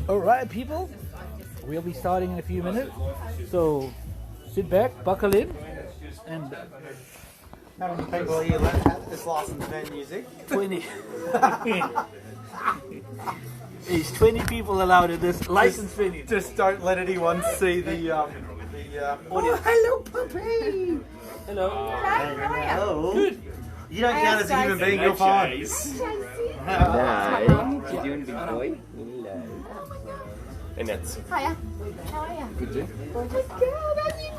Alright people, we'll be starting in a few minutes, so sit back, buckle in, and How many people are you left at this licensed band music? 20. There's 20 people allowed at this licensed venue. Just don't let anyone see the audio. Oh, hello puppy! Hello. Hello. Good. You don't count as a human being, you're fine. No. You doing, big boy? Hello. And that's Hiya. How are you? Good, Jim. Gorgeous girl, that's you.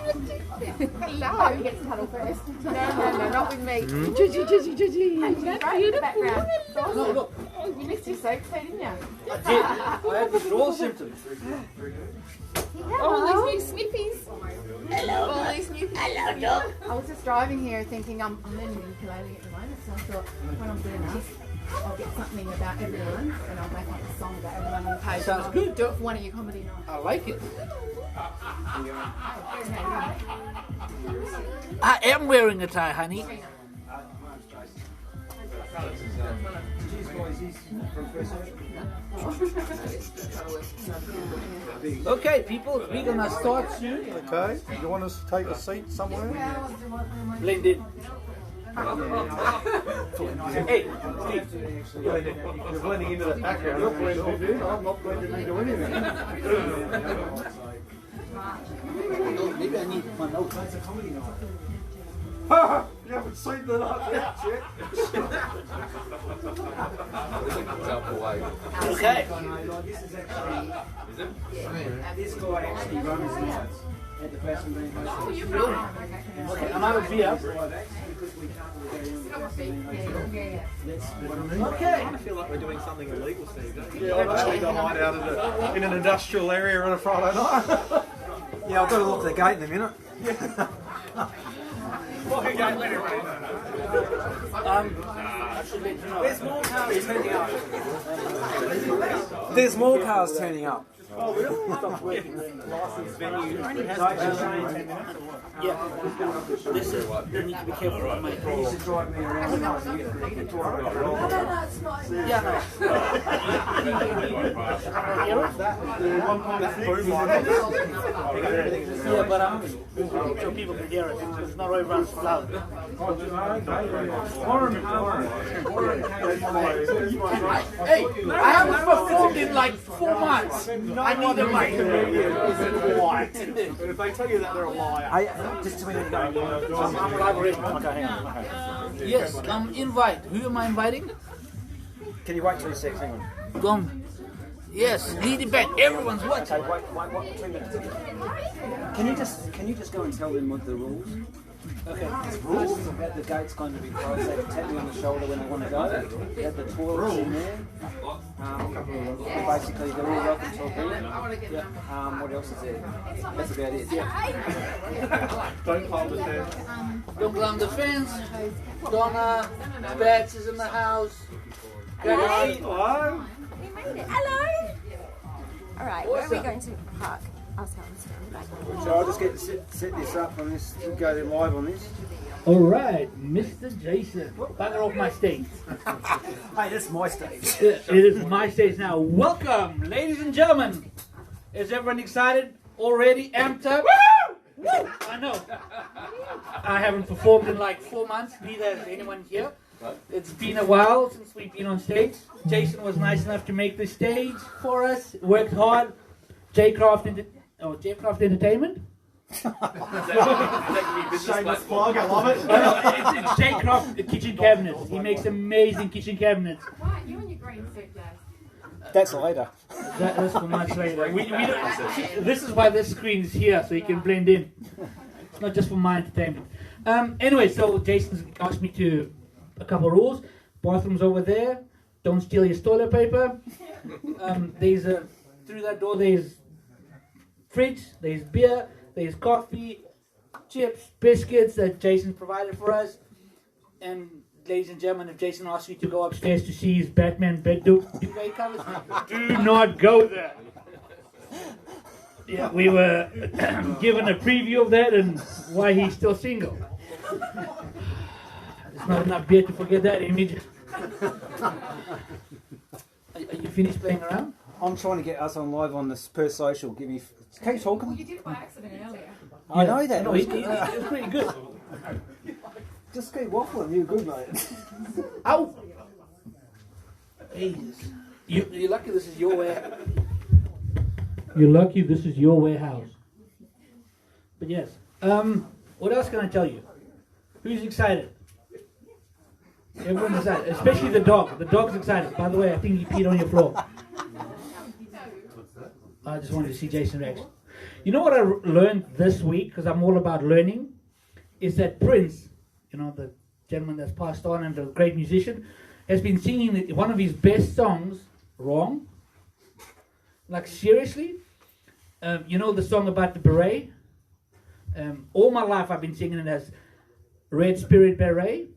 Hello. You get to cuddle first. No, not with me. Judgy. Right in the background. It's awesome. No, look. You missed your soap too, didn't you? I did. I had withdrawal symptoms. All these new snippies. Hello. All these new. Hello, dog. I was just driving here thinking I'm learning ukulele at the moment, so I thought when I'm doing this, I'll get something about everyone and I'll make like a song about everyone on the page. Sounds I'll good. Do it for one of your comedy nights. I like it. I am wearing a tie, honey. Okay, people, we're gonna start soon. Okay, you want us to take a seat somewhere? Blend in. Hey, You're blending into the background. You're blending in. I'm not blending into anything. maybe I need my notes. It's a comedy note. You haven't seen the night yet. Okay. This guy actually runs nights at the Fashion Green Hotel. Okay, I'm out of beer. Okay. I feel like we're doing something illegal, Steve. Don't you? Yeah, I've actually got mine out in an industrial area on a Friday night. Yeah, I've got to lock the gate in a minute. I should let you know. There's more cars turning up. There's more cars turning up. Oh, really? Stop working. Licensed venue. Yeah. This is, you need to be careful with my He used to drive me around. Yeah, no. Yeah, but so people can hear it. It's not everyone's loud. Hey, I haven't performed in like 4 months. I need a mic. If they tell you that, they're a liar. Just to me, going. I'm collaborating. Okay, hang on. Okay. Yes, invite. Who am I inviting? Can you wait 2 seconds? Hang on. Come. Yes, lead it back. Everyone's watching. Okay, wait, 2 minutes. Can you just go and tell them what the rules? Okay. Rules about the gate's going to be closed. They can tap me on the shoulder when they want to go. That the toilet's in there. Basically, they're all welcome to a beer. What else is there? That's about it. Don't climb the fence. Don't climb the fence. Donna, Bats is in the house. Hello. Hello. We made it. Hello. All right, where are we going to park? I'll tell them to stand back. So I'll just get set this up on this, go there live on this. Alright, Mr. Jason. Bugger off my stage. Hey, that's my stage. It is my stage now. Welcome, ladies and gentlemen. Is everyone excited? Already amped up? Woo! I know. I haven't performed in like 4 months. Neither has anyone here. It's been a while since we've been on stage. Jason was nice enough to make the stage for us. Worked hard. J-Craft Entertainment. Shameless plug, I love it. It's J-Craft Kitchen Cabinets. He makes amazing kitchen cabinets. Right, you and your green suit, guys. That's later. That's for much later. We don't, this is why this screen is here, so you can blend in. It's not just for my entertainment. Anyway, so Jason's asked me to a couple rules. Bathroom's over there. Don't steal his toilet paper. There's through that door. There's fridge. There's beer. There's coffee, chips, biscuits that Jason provided for us. And ladies and gentlemen, if Jason asks you to go upstairs to see his Batman bed duvet covers, do not go there. Yeah, we were given a preview of that and why he's still single. There's not enough beer to forget that image. Are you finished playing around? I'm trying to get us on live on this Perth social. Give me. Keep talking. Well, you did it by accident earlier. I know that. No, it's pretty good. Just keep waffling. You're good, mate. Ow! Jesus. You're lucky this is your warehouse. You're lucky this is your warehouse. But yes. What else can I tell you? Who's excited? Everyone's excited, especially the dog. The dog's excited. By the way, I think he peed on your floor. I just wanted to see Jason Rex. You know what I learned this week, because I'm all about learning, is that Prince, you know, the gentleman that's passed on and a great musician, has been singing one of his best songs wrong. Like, seriously? You know the song about the beret? All my life I've been singing it as Red Spirit Beret.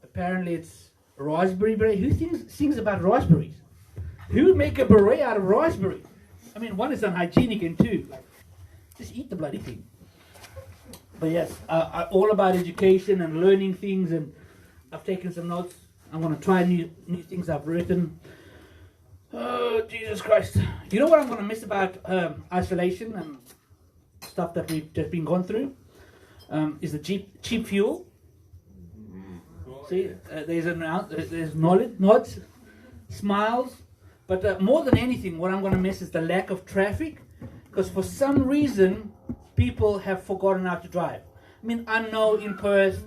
Apparently it's raspberry beret. Who sings about raspberries? Who would make a beret out of raspberries? I mean, one is unhygienic, and two, like, just eat the bloody thing. But yes, all about education and learning things, and I've taken some notes. I'm going to try new things I've written. Oh, Jesus Christ. You know what I'm going to miss about isolation and stuff that we've just been gone through? Is the cheap fuel. See, there's knowledge, nods, smiles. But more than anything, what I'm going to miss is the lack of traffic. Because for some reason, people have forgotten how to drive. I mean, I know in Perth,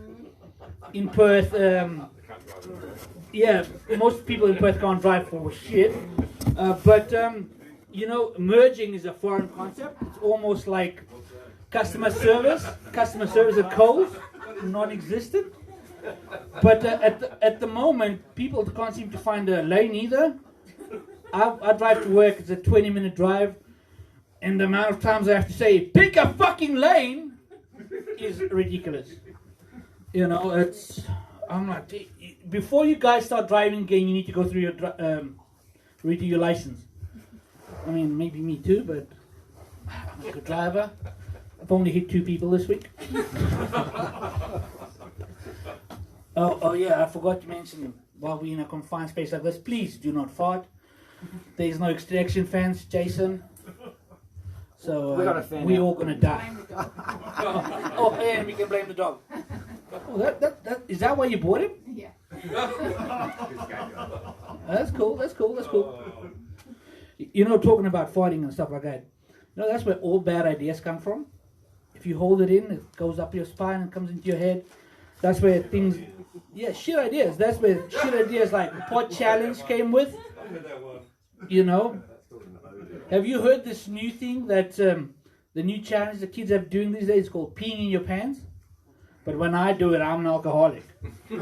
yeah, most people in Perth can't drive for shit. But you know, merging is a foreign concept. It's almost like customer service. Customer service at Coles, non-existent. But at the moment, people can't seem to find a lane either. I drive to work. It's a 20-minute drive. And the amount of times I have to say, pick a fucking lane, is ridiculous. You know, I'm like, before you guys start driving again, you need to go through your, redo your license. I mean, maybe me too, but I'm a good driver. I've only hit 2 people this week. Oh yeah, I forgot to mention, while we're in a confined space like this, please do not fart. There's no extraction fans, Jason. So we're all gonna die. Oh, and we can blame the dog. Oh, that is that why you bought him? Yeah. That's cool. You know, talking about farting and stuff like that. You know, that's where all bad ideas come from. If you hold it in, it goes up your spine and comes into your head. That's where things, shit ideas. That's where shit ideas like pot challenge came with. You know. Have you heard this new thing that the new challenge the kids are doing these days is called peeing in your pants? But when I do it, I'm an alcoholic. You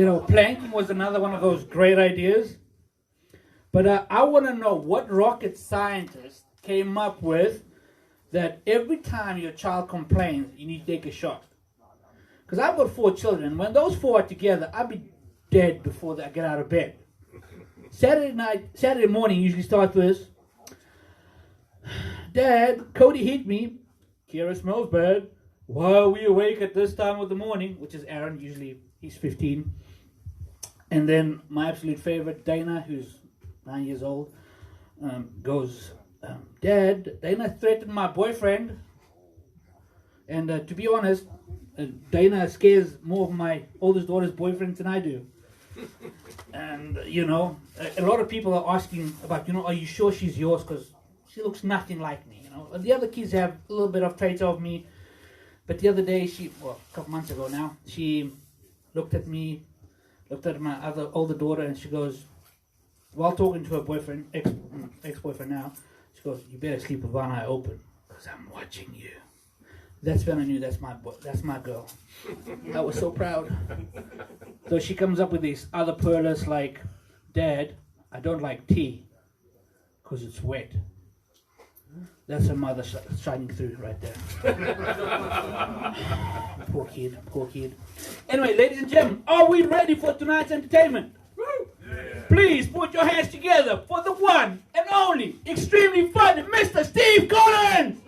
know, planking was another one of those great ideas. But I want to know what rocket scientist came up with that every time your child complains, you need to take a shot. Because I've got 4 children. When those 4 are together, I'll be dead before I get out of bed. Saturday morning usually starts with, Dad, Cody hit me. Kira smells bad. Why are we awake at this time of the morning? Which is Aaron, usually he's 15. And then my absolute favorite, Dana, who's 9 years old, goes, Dad, Dana threatened my boyfriend. And to be honest, Dana scares more of my oldest daughter's boyfriends than I do. And, you know, a lot of people are asking about, you know, are you sure she's yours? Because she looks nothing like me, you know. The other kids have a little bit of traits of me. But the other day, a couple months ago now, she looked at me, looked at my other older daughter, and she goes, while talking to her boyfriend, ex-boyfriend now, she goes, you better sleep with one eye open, because I'm watching you. That's when I knew that's my girl. I was so proud. So she comes up with these other pearlers like, Dad, I don't like tea because it's wet. That's her mother shining through right there. Poor kid. Anyway, ladies and gentlemen, are we ready for tonight's entertainment? Yeah. Please put your hands together for the one and only extremely funny Mr. Steve Collins!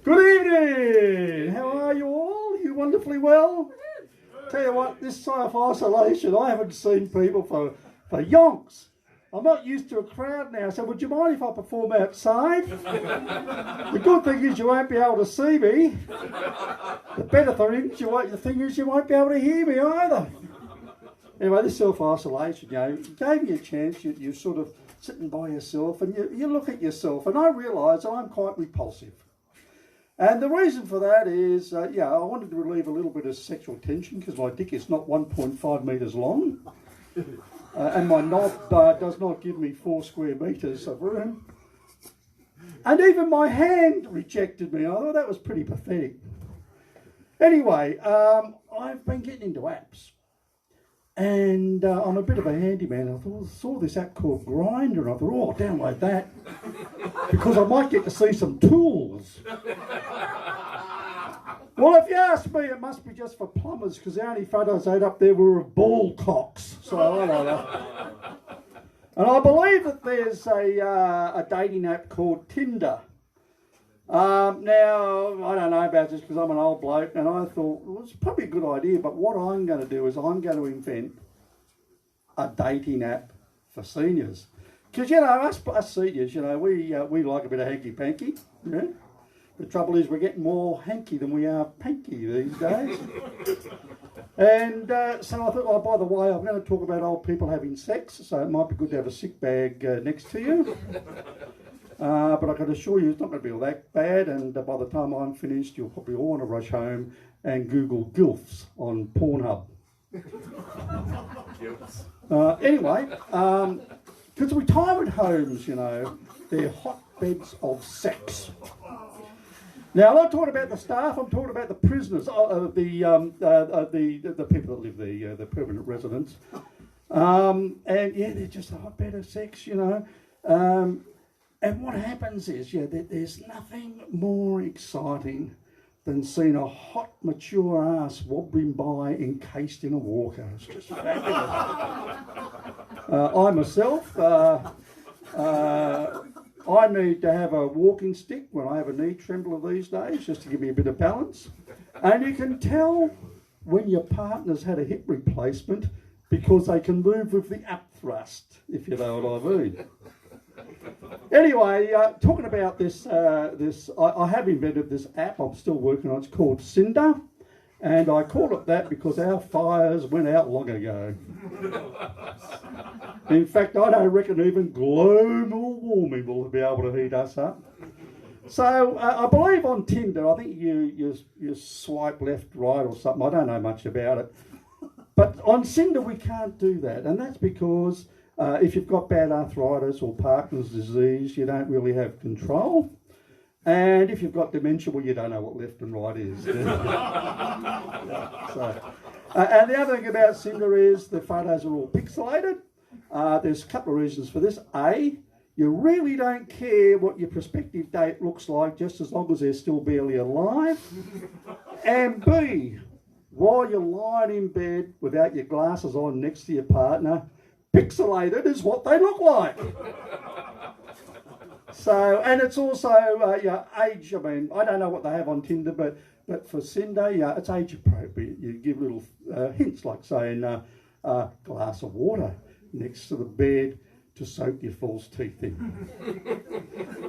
Good evening! How are you all? You wonderfully well? Tell you what, this self-isolation, I haven't seen people for yonks. I'm not used to a crowd now, so would you mind if I perform outside? The good thing is you won't be able to see me. The better thing is you won't be able to hear me either. Anyway, this self-isolation, gave me a chance. You're sort of sitting by yourself and you look at yourself, and I realise I'm quite repulsive. And the reason for that is, I wanted to relieve a little bit of sexual tension because my dick is not 1.5 metres long. And my knob does not give me 4 square metres of room. And even my hand rejected me. I thought that was pretty pathetic. Anyway, I've been getting into apps. And I'm a bit of a handyman. I saw this app called Grindr, and I thought, I'll download that. Because I might get to see some tools. Well, if you ask me, it must be just for plumbers, because the only photos I had up there were of ball cocks. So I don't know. And I believe that there's a dating app called Tinder. Now, I don't know about this because I'm an old bloke, and I thought, well, it's probably a good idea, but what I'm going to do is I'm going to invent a dating app for seniors. Because, us seniors, we like a bit of hanky-panky, The trouble is we're getting more hanky than we are panky these days. And so I thought, by the way, I'm going to talk about old people having sex, so it might be good to have a sick bag next to you. But I can assure you it's not going to be all that bad, and by the time I'm finished, you'll probably all want to rush home and Google GILFs on Pornhub. Anyway, because retirement homes, they're hotbeds of sex. Now, I'm not talking about the staff, I'm talking about the prisoners, the people that live there, the permanent residents. They're just a hotbed of sex, And what happens is, there's nothing more exciting than seeing a hot, mature ass wobbling by encased in a walker. It's just fabulous. I myself, I need to have a walking stick when I have a knee trembler these days, just to give me a bit of balance. And you can tell when your partner's had a hip replacement because they can move with the up thrust, if you know what I mean. Anyway, talking about this, I have invented this app I'm still working on. It's called Cinder, and I call it that because our fires went out long ago. In fact, I don't reckon even global warming will be able to heat us up. So I believe on Tinder, I think you swipe left, right or something. I don't know much about it. But on Cinder, we can't do that, and that's because if you've got bad arthritis or Parkinson's disease, you don't really have control. And if you've got dementia, well, you don't know what left and right is. And the other thing about Cinder is the photos are all pixelated. There's a couple of reasons for this. A, you really don't care what your prospective date looks like, just as long as they're still barely alive. And B, while you're lying in bed without your glasses on next to your partner, pixelated is what they look like. So, and it's also age. I mean, I don't know what they have on Tinder, but for Cinder, it's age appropriate. You give little hints like saying glass of water next to the bed to soak your false teeth in.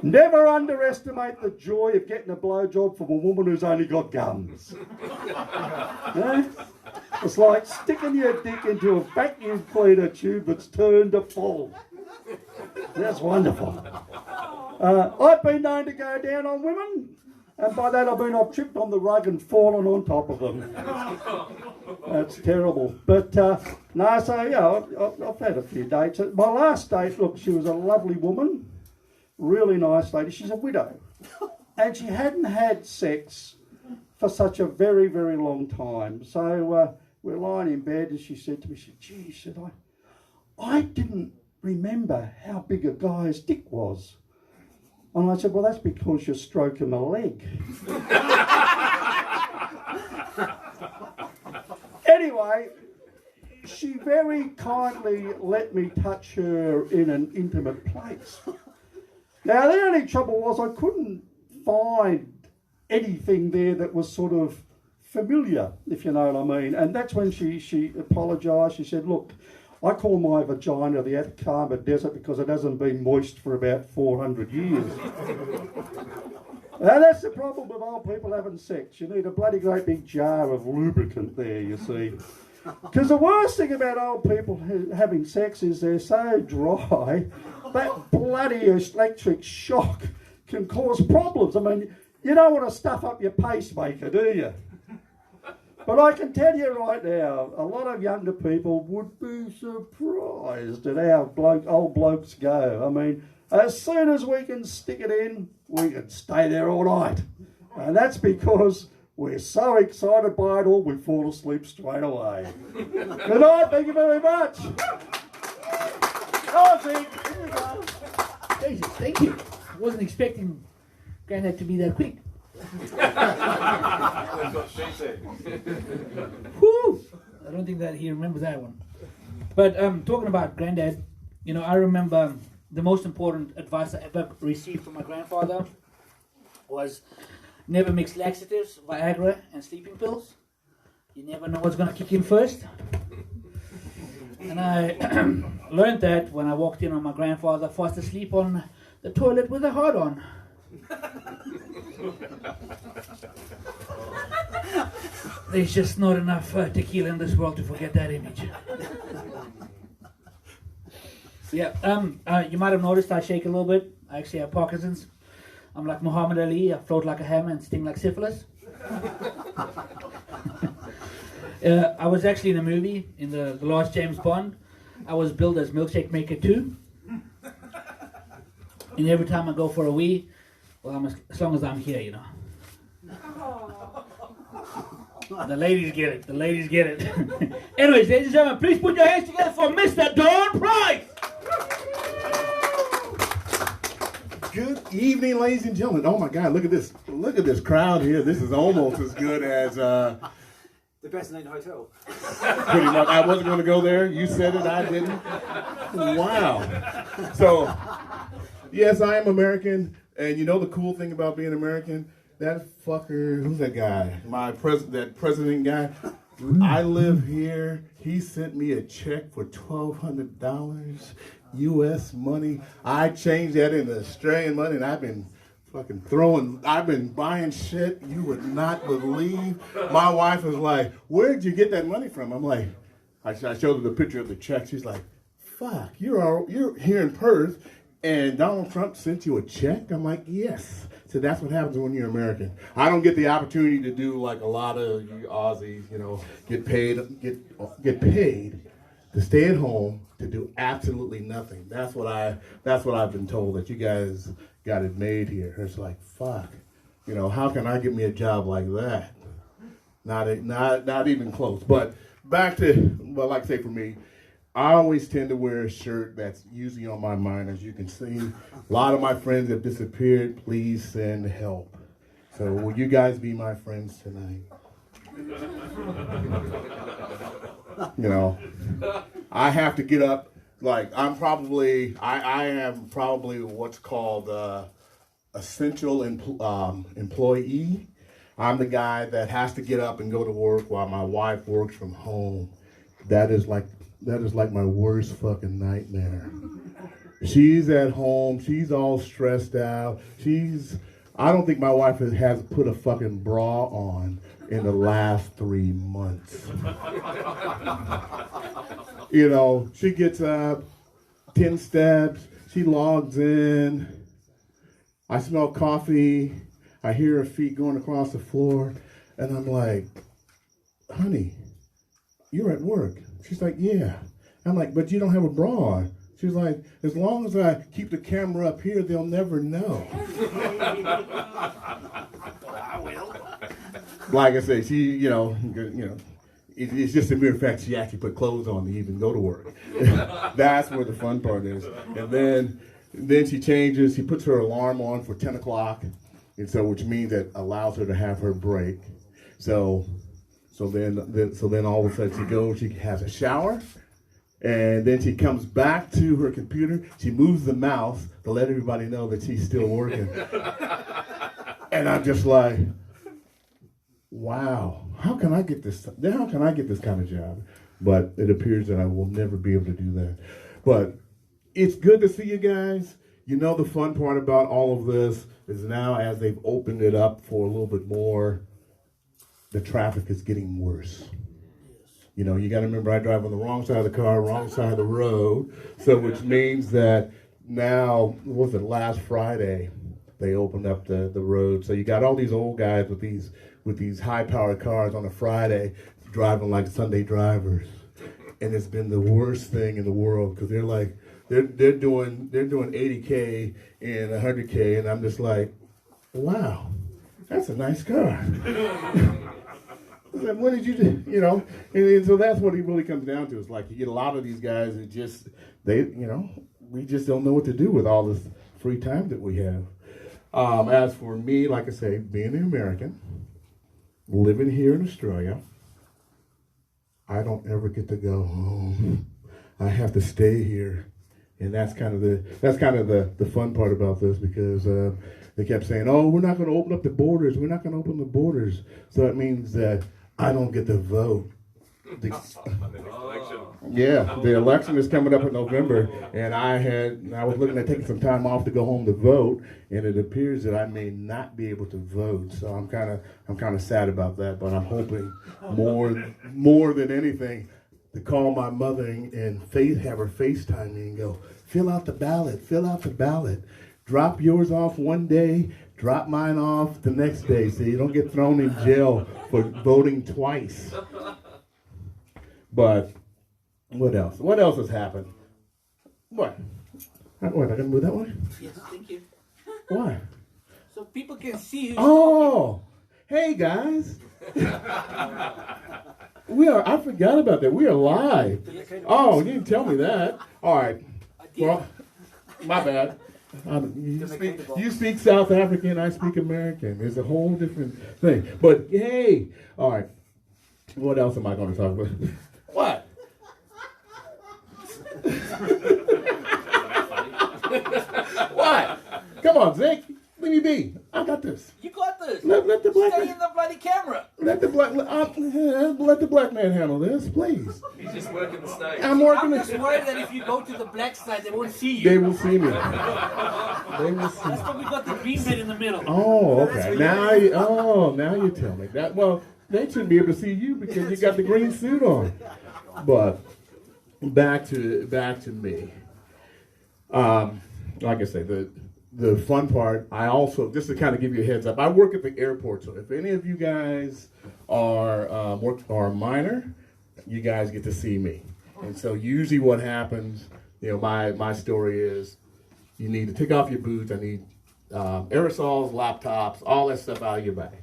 Never underestimate the joy of getting a blowjob from a woman who's only got gums. It's like sticking your dick into a vacuum cleaner tube that's turned to full. That's wonderful. I've been known to go down on women, and by that I've tripped on the rug and fallen on top of them. That's terrible. But I've had a few dates. My last date, look, she was a lovely woman, really nice lady. She's a widow, and she hadn't had sex for such a very, very long time. So we're lying in bed, and she said to me, "Gee," she said, I didn't remember how big a guy's dick was. And I said, "Well, that's because you're stroking my leg." Anyway, she very kindly let me touch her in an intimate place. Now, the only trouble was I couldn't find anything there that was sort of familiar, if you know what I mean. And that's when she apologised. She said, look, I call my vagina the Atacama Desert because it hasn't been moist for about 400 years. Now that's the problem with old people having sex. You need a bloody great big jar of lubricant there, you see. Because the worst thing about old people having sex is they're so dry, that bloody electric shock can cause problems. I mean, you don't want to stuff up your pacemaker, do you? But I can tell you right now, a lot of younger people would be surprised at how old blokes go. I mean, as soon as we can stick it in, we can stay there all night. And that's because we're so excited by it all, we fall asleep straight away. Good night, thank you very much. Oh, here you go. Jesus, thank you. I wasn't expecting Grandad to be that quick. That's what she said. Whew. I don't think that he remembers that one. But talking about Grandad, you know, I remember the most important advice I ever received from my grandfather was never mix laxatives, Viagra, and sleeping pills. You never know what's going to kick in first. And I learned that when I walked in on my grandfather fast asleep on the toilet with a heart on. There's just not enough tequila in this world to forget that image. Yeah, you might have noticed I shake a little bit. I actually have Parkinson's. I'm like Muhammad Ali. I float like a hammer and sting like syphilis. I was actually in a movie, in the last James Bond. I was billed as Milkshake Maker 2. And every time I go for a wee, well, as long as I'm here, you know. The ladies get it. The ladies get it. Anyways, ladies and gentlemen, please put your hands together for Mr. Don Price. Good evening, ladies and gentlemen. Oh my God, look at this. Look at this crowd here. This is almost as good as The best night hotel. pretty much. I wasn't going to go there. You said it, I didn't. Wow. So, yes, I am American. And you know the cool thing about being American? That fucker, who's that guy? That president guy. I live here. He sent me a check for $1,200 U.S. money. I changed that into Australian money, and I've been buying shit you would not believe. My wife was like, where'd you get that money from? I'm like, I showed her the picture of the check. She's like, fuck, you're here in Perth, and Donald Trump sent you a check? I'm like, yes. So that's what happens when you're American. I don't get the opportunity to do like a lot of you Aussies, you know, get paid to stay at home to do absolutely nothing. That's what I've been told, that you guys got it made here. It's like, fuck, you know, how can I get me a job like that? Not even close. But back to, well, like I say, for me, I always tend to wear a shirt that's usually on my mind. As you can see, a lot of my friends have disappeared. Please send help. So will you guys be my friends tonight? You know, I have to get up. Like, I am probably what's called essential employee. I'm the guy that has to get up and go to work while my wife works from home. That is like my worst fucking nightmare. She's at home. She's all stressed out. I don't think my wife has put a fucking bra on in the last 3 months. You know, she gets up, 10 steps, she logs in. I smell coffee. I hear her feet going across the floor. And I'm like, honey, you're at work. She's like, yeah. I'm like, but you don't have a bra on. She's like, as long as I keep the camera up here, they'll never know. I will. Like I say, she, it's just a mere fact she actually put clothes on to even go to work. That's where the fun part is. And then she changes. She puts her alarm on for 10 o'clock, and so which means that allows her to have her break. So then all of a sudden she goes. She has a shower. And then she comes back to her computer. She moves the mouse to let everybody know that she's still working. And I'm just like, wow, how can I get this? How can I get this kind of job? But it appears that I will never be able to do that. But it's good to see you guys. You know, the fun part about all of this is now as they've opened it up for a little bit more, the traffic is getting worse. You know, you got to remember I drive on the wrong side of the car, wrong side of the road. So which means that now, what was it, last Friday, they opened up the road. So you got all these old guys with these high-powered cars on a Friday driving like Sunday drivers. And it's been the worst thing in the world because they're like, they're doing 80K and 100K, and I'm just like, wow, that's a nice car. What did you do? You know, and so that's what it really comes down to. It's like you get a lot of these guys that just, we just don't know what to do with all this free time that we have. As for me, like I say, being an American, living here in Australia, I don't ever get to go home. I have to stay here. And that's kind of the fun part about this because they kept saying, oh, we're not going to open up the borders. We're not going to open the borders. So that means that I don't get to vote. Yeah, the election is coming up in November, and I was looking at taking some time off to go home to vote, and it appears that I may not be able to vote. So I'm kind of sad about that, but I'm hoping more than anything to call my mother and have her FaceTime me and go, fill out the ballot. Drop yours off one day, drop mine off the next day so you don't get thrown in jail for voting twice. But what else? What else has happened? What? What, I gotta move that one? Yes, thank you. Why? So people can see who's Oh, hey guys. I forgot about that. We are live. Oh, you didn't tell me that. All right. Well, my bad. You speak South African, I speak American. It's a whole different thing. But hey, all right. What else am I going to talk about? What? What? Come on, Zeke. Leave me be. I got this. You got this. Let the black Stay man. in the bloody camera. Let the black man handle this, please. He's just working the stage. I'm working. I'm just worried that if you go to the black side, they won't see you. They will see me. They will see. That's why we got the green bit in the middle. Oh, okay. Now you tell me that. Well, they shouldn't be able to see you because you got the green suit on. But back to me. Like I say, the fun part. I also, just to kind of give you a heads up, I work at the airport. So if any of you guys are a minor, you guys get to see me. And so usually what happens, my story is, you need to take off your boots. I need aerosols, laptops, all that stuff out of your bag.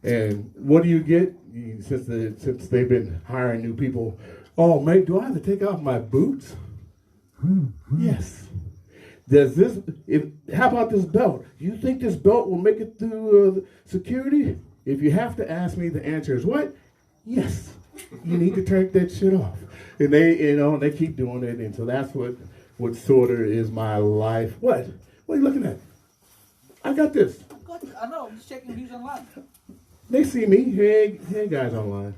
And what do you get? Since they've been hiring new people, oh, mate, do I have to take off my boots? Yes. How about this belt? Do you think this belt will make it through security? If you have to ask me, the answer is what? Yes. You need to take that shit off. And they keep doing it. And so that's what sort of is my life. What? What are you looking at? I got this. I know. I'm just checking who's online. They see me. Hey guys online.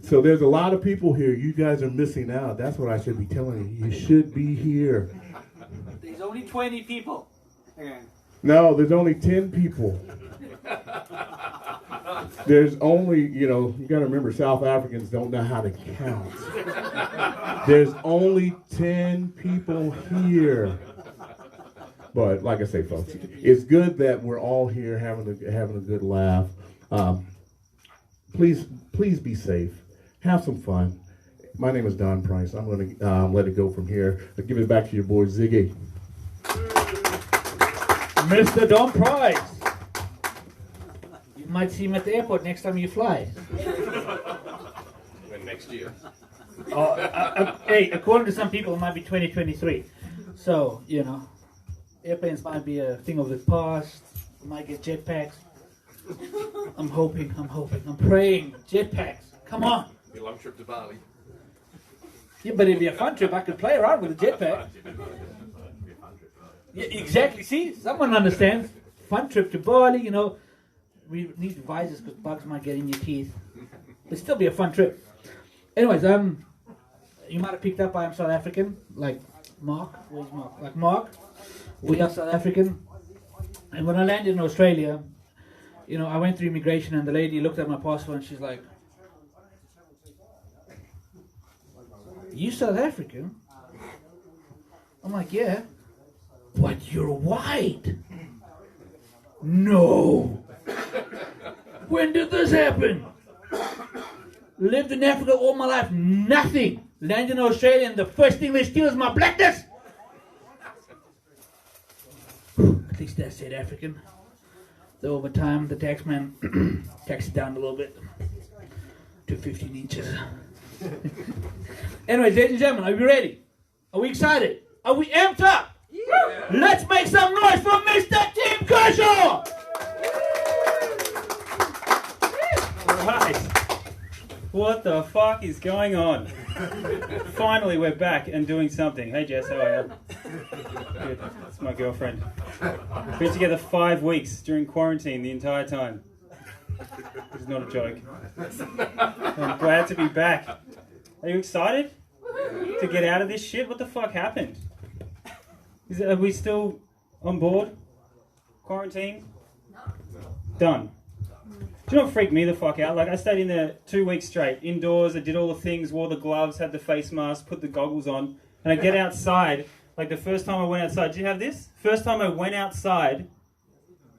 So there's a lot of people here. You guys are missing out. That's what I should be telling you. You should be here. There's only 20 people. No, there's only 10 people. There's only, you got to remember, South Africans don't know how to count. There's only 10 people here. But like I say, folks, it's good that we're all here having a good laugh. Please be safe. Have some fun. My name is Don Price. I'm going to let it go from here. I'll give it back to your boy Ziggy. Mr. Don Price. You might see him at the airport next time you fly. When next year. Hey, according to some people, it might be 2023. So, airplanes might be a thing of the past. We might get jetpacks. I'm hoping. I'm praying. Jetpacks. Come on. Be a long trip to Bali. Yeah, but it'd be a fun trip. I could play around with a jetpack. Yeah, exactly. See, someone understands. Fun trip to Bali, we need visors because bugs might get in your teeth. It'll still be a fun trip. Anyways, you might have picked up I'm South African, like Mark. Where's Mark? Like Mark, we are South African. And when I landed in Australia, you know, I went through immigration and the lady looked at my passport and she's like, "You South African?" I'm like, "Yeah." "But you're white." "No." "When did this happen?" "Lived in Africa all my life, nothing. Landed in Australia and the first thing they steal is my blackness." At least that's South African. So over time, the taxman taxed it down a little bit to 15 inches. Anyways, ladies and gentlemen, are we ready? Are we excited? Are we amped up? Yeah. Let's make some noise for Mr. Tim Kershaw! Right. What the fuck is going on? Finally, we're back and doing something. Hey Jess, how are you? Good. That's my girlfriend. Been together 5 weeks during quarantine the entire time. It's not a joke. I'm glad to be back. Are you excited to get out of this shit? What the fuck happened? Are we still on board? Quarantine? Done. Do you know what freaked me the fuck out? Like, I stayed in there 2 weeks straight, indoors, I did all the things, wore the gloves, had the face mask, put the goggles on, and I get outside, like the first time I went outside, did you have this? First time I went outside,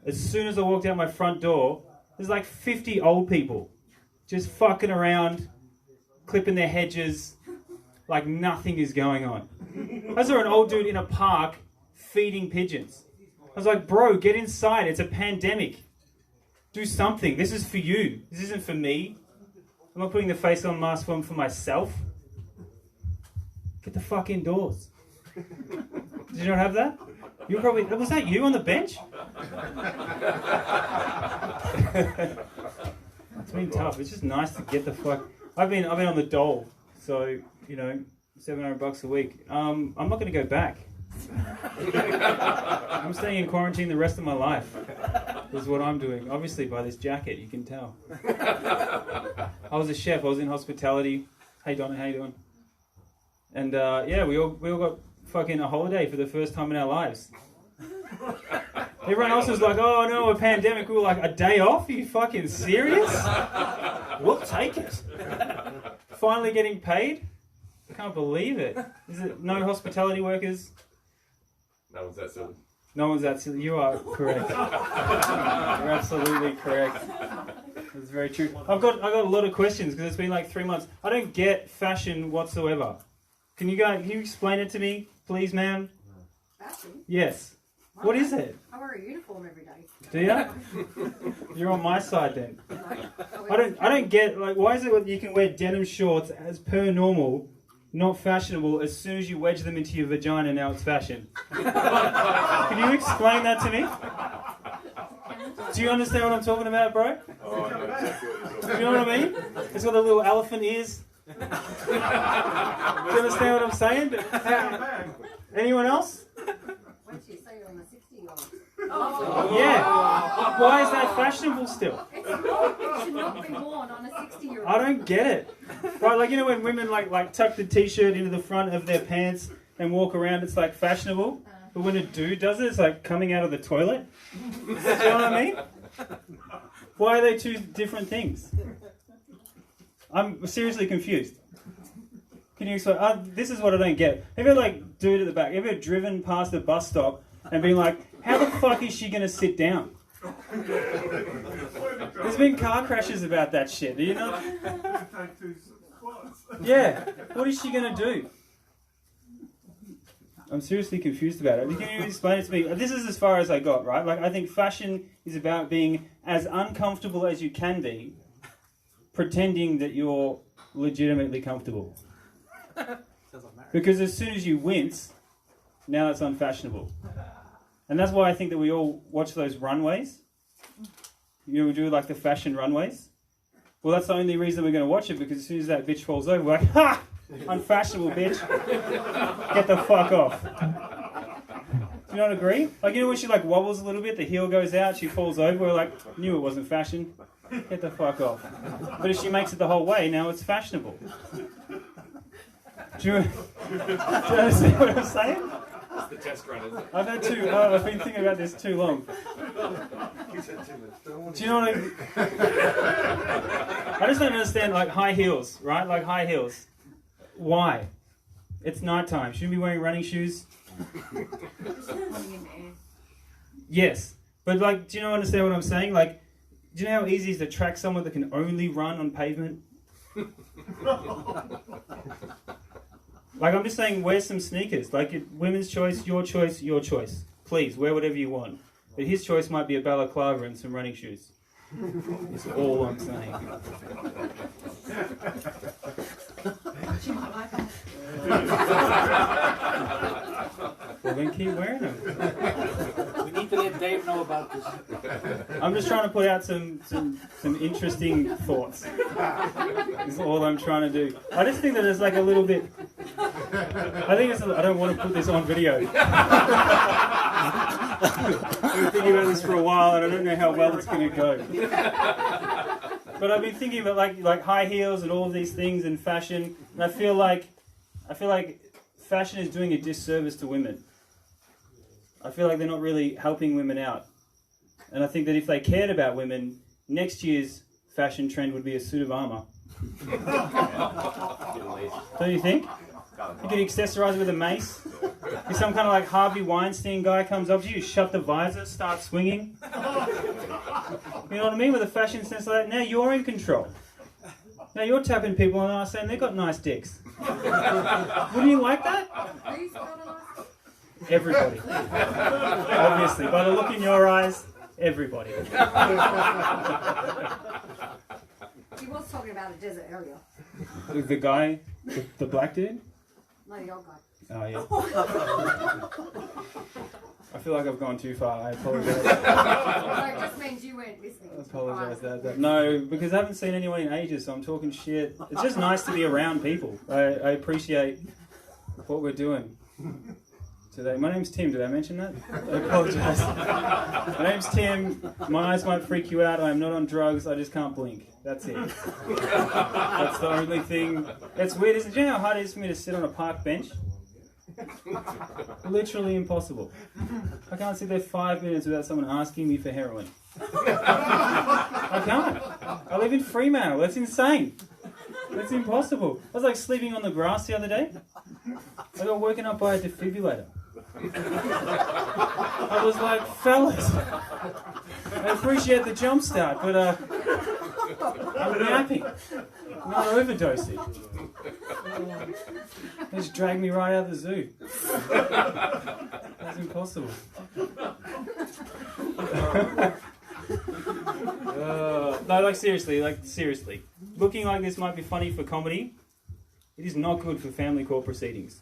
as soon as I walked out my front door, there's like 50 old people, just fucking around, clipping their hedges, like nothing is going on. I saw an old dude in a park feeding pigeons. I was like, bro, get inside, it's a pandemic. Do something. This is for you. This isn't for me. I'm not putting the face on mask on for myself. Get the fuck indoors. Did you not have that? You probably... Was that you on the bench? It's been tough. It's just nice to get the fuck... I've been on the dole. So, you know, $700 a week. I'm not going to go back. I'm staying in quarantine the rest of my life. Is what I'm doing. Obviously, by this jacket, you can tell. I was a chef. I was in hospitality. Hey, Donna, how you doing? And yeah, we all got fucking a holiday for the first time in our lives. Everyone else was like, "Oh no, a pandemic." We were like, "A day off? Are you fucking serious?" We'll take it. Finally getting paid. I can't believe it. Is it no hospitality workers? No one's that silly. No one's that silly. You are correct. You're absolutely correct. That's very true. I've got a lot of questions because it's been like 3 months. I don't get fashion whatsoever. Can you explain it to me, please, ma'am? Fashion? Yes. What is it? I wear a uniform every day. Do you? You're on my side then. I don't get, like, why is it you can wear denim shorts as per normal, not fashionable, as soon as you wedge them into your vagina, now it's fashion? Can you explain that to me? Do you understand what I'm talking about, bro? Do you know what I mean? It's got the little elephant ears. Do you understand what I'm saying? Anyone else? Once you say you're on the 60-year-old. Yeah. Why is that fashionable still? It should not be worn on a 60-year-old. I don't get it. Right, like, you know when women like tuck the t-shirt into the front of their pants and walk around, it's like fashionable. But when a dude does it, it's like coming out of the toilet. Do you know what I mean? Why are they two different things? I'm seriously confused. Can you explain? This is what I don't get. Have you ever, like, dude at the back, have you ever driven past a bus stop and been like, how the fuck is she going to sit down? There's been car crashes about that shit, do you know? Yeah, what is she going to do? I'm seriously confused about it. Can you explain it to me? This is as far as I got, right? Like, I think fashion is about being as uncomfortable as you can be, pretending that you're legitimately comfortable. Because as soon as you wince, now it's unfashionable. And that's why I think that we all watch those runways. You know, we do like the fashion runways. Well, that's the only reason we're going to watch it, because as soon as that bitch falls over, we're like, ha! Unfashionable, bitch. Get the fuck off. Do you not agree? Like, you know when she like wobbles a little bit, the heel goes out, she falls over, we're like, knew it wasn't fashion. Get the fuck off. But if she makes it the whole way, now it's fashionable. Do you understand what I'm saying? It's the test run, isn't it? I've been thinking about this too long. Do you know what I just don't understand, like, high heels, right? Like, high heels. Why? It's nighttime. Shouldn't be wearing running shoes. Yes. But, like, do you understand what I'm saying? Like, do you know how easy it is to track someone that can only run on pavement? Like, I'm just saying, wear some sneakers. Like, women's choice, your choice, your choice. Please, wear whatever you want. But his choice might be a balaclava and some running shoes. That's all I'm saying. She might like that. Well, then keep wearing them. We need to let Dave know about this. I'm just trying to put out some interesting thoughts. Is all I'm trying to do. I just think that it's like a little bit. I don't want to put this on video. I've been thinking about this for a while, and I don't know how well it's going to go. But I've been thinking about like high heels and all of these things and fashion, and I feel like fashion is doing a disservice to women. I feel like they're not really helping women out. And I think that if they cared about women, next year's fashion trend would be a suit of armour. Don't you think? You could accessorise with a mace. If some kind of like Harvey Weinstein guy comes up to you, shut the visor, start swinging. You know what I mean? With a fashion sense like that, now you're in control. Now you're tapping people on the arse saying they've got nice dicks. Wouldn't you like that? Everybody. Obviously. By the look in your eyes, everybody. He was talking about a desert area. The guy, the black dude? No, the old guy. Oh, yeah. I feel like I've gone too far. I apologise. So it just means you weren't listening. I apologise. No, because I haven't seen anyone in ages, so I'm talking shit. It's just nice to be around people. I appreciate what we're doing today. My name's Tim. Did I mention that? I apologise. My name's Tim. My eyes might freak you out. I am not on drugs. I just can't blink. That's it. That's the only thing. It's weird, isn't it? Do you know how hard it is for me to sit on a park bench? Literally impossible. I can't sit there 5 minutes without someone asking me for heroin. I can't. I live in Fremantle. That's insane. That's impossible. I was like sleeping on the grass the other day. I got woken up by a defibrillator. I was like, fellas, I appreciate the jump start, but I'm napping, not overdosing. They just dragged me right out of the zoo. That's impossible. No, seriously. Looking like this might be funny for comedy. It is not good for family court proceedings.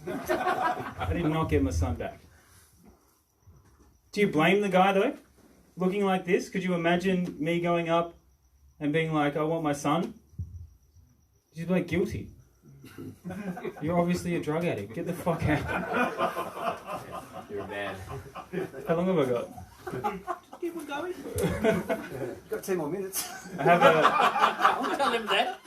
I did not get my son back. Do you blame the guy though? Looking like this? Could you imagine me going up and being like, I want my son? You'd be like, guilty. You're obviously a drug addict. Get the fuck out. You're bad. How long have I got? Keep on going. Got 10 more minutes. I have a... Don't tell him that.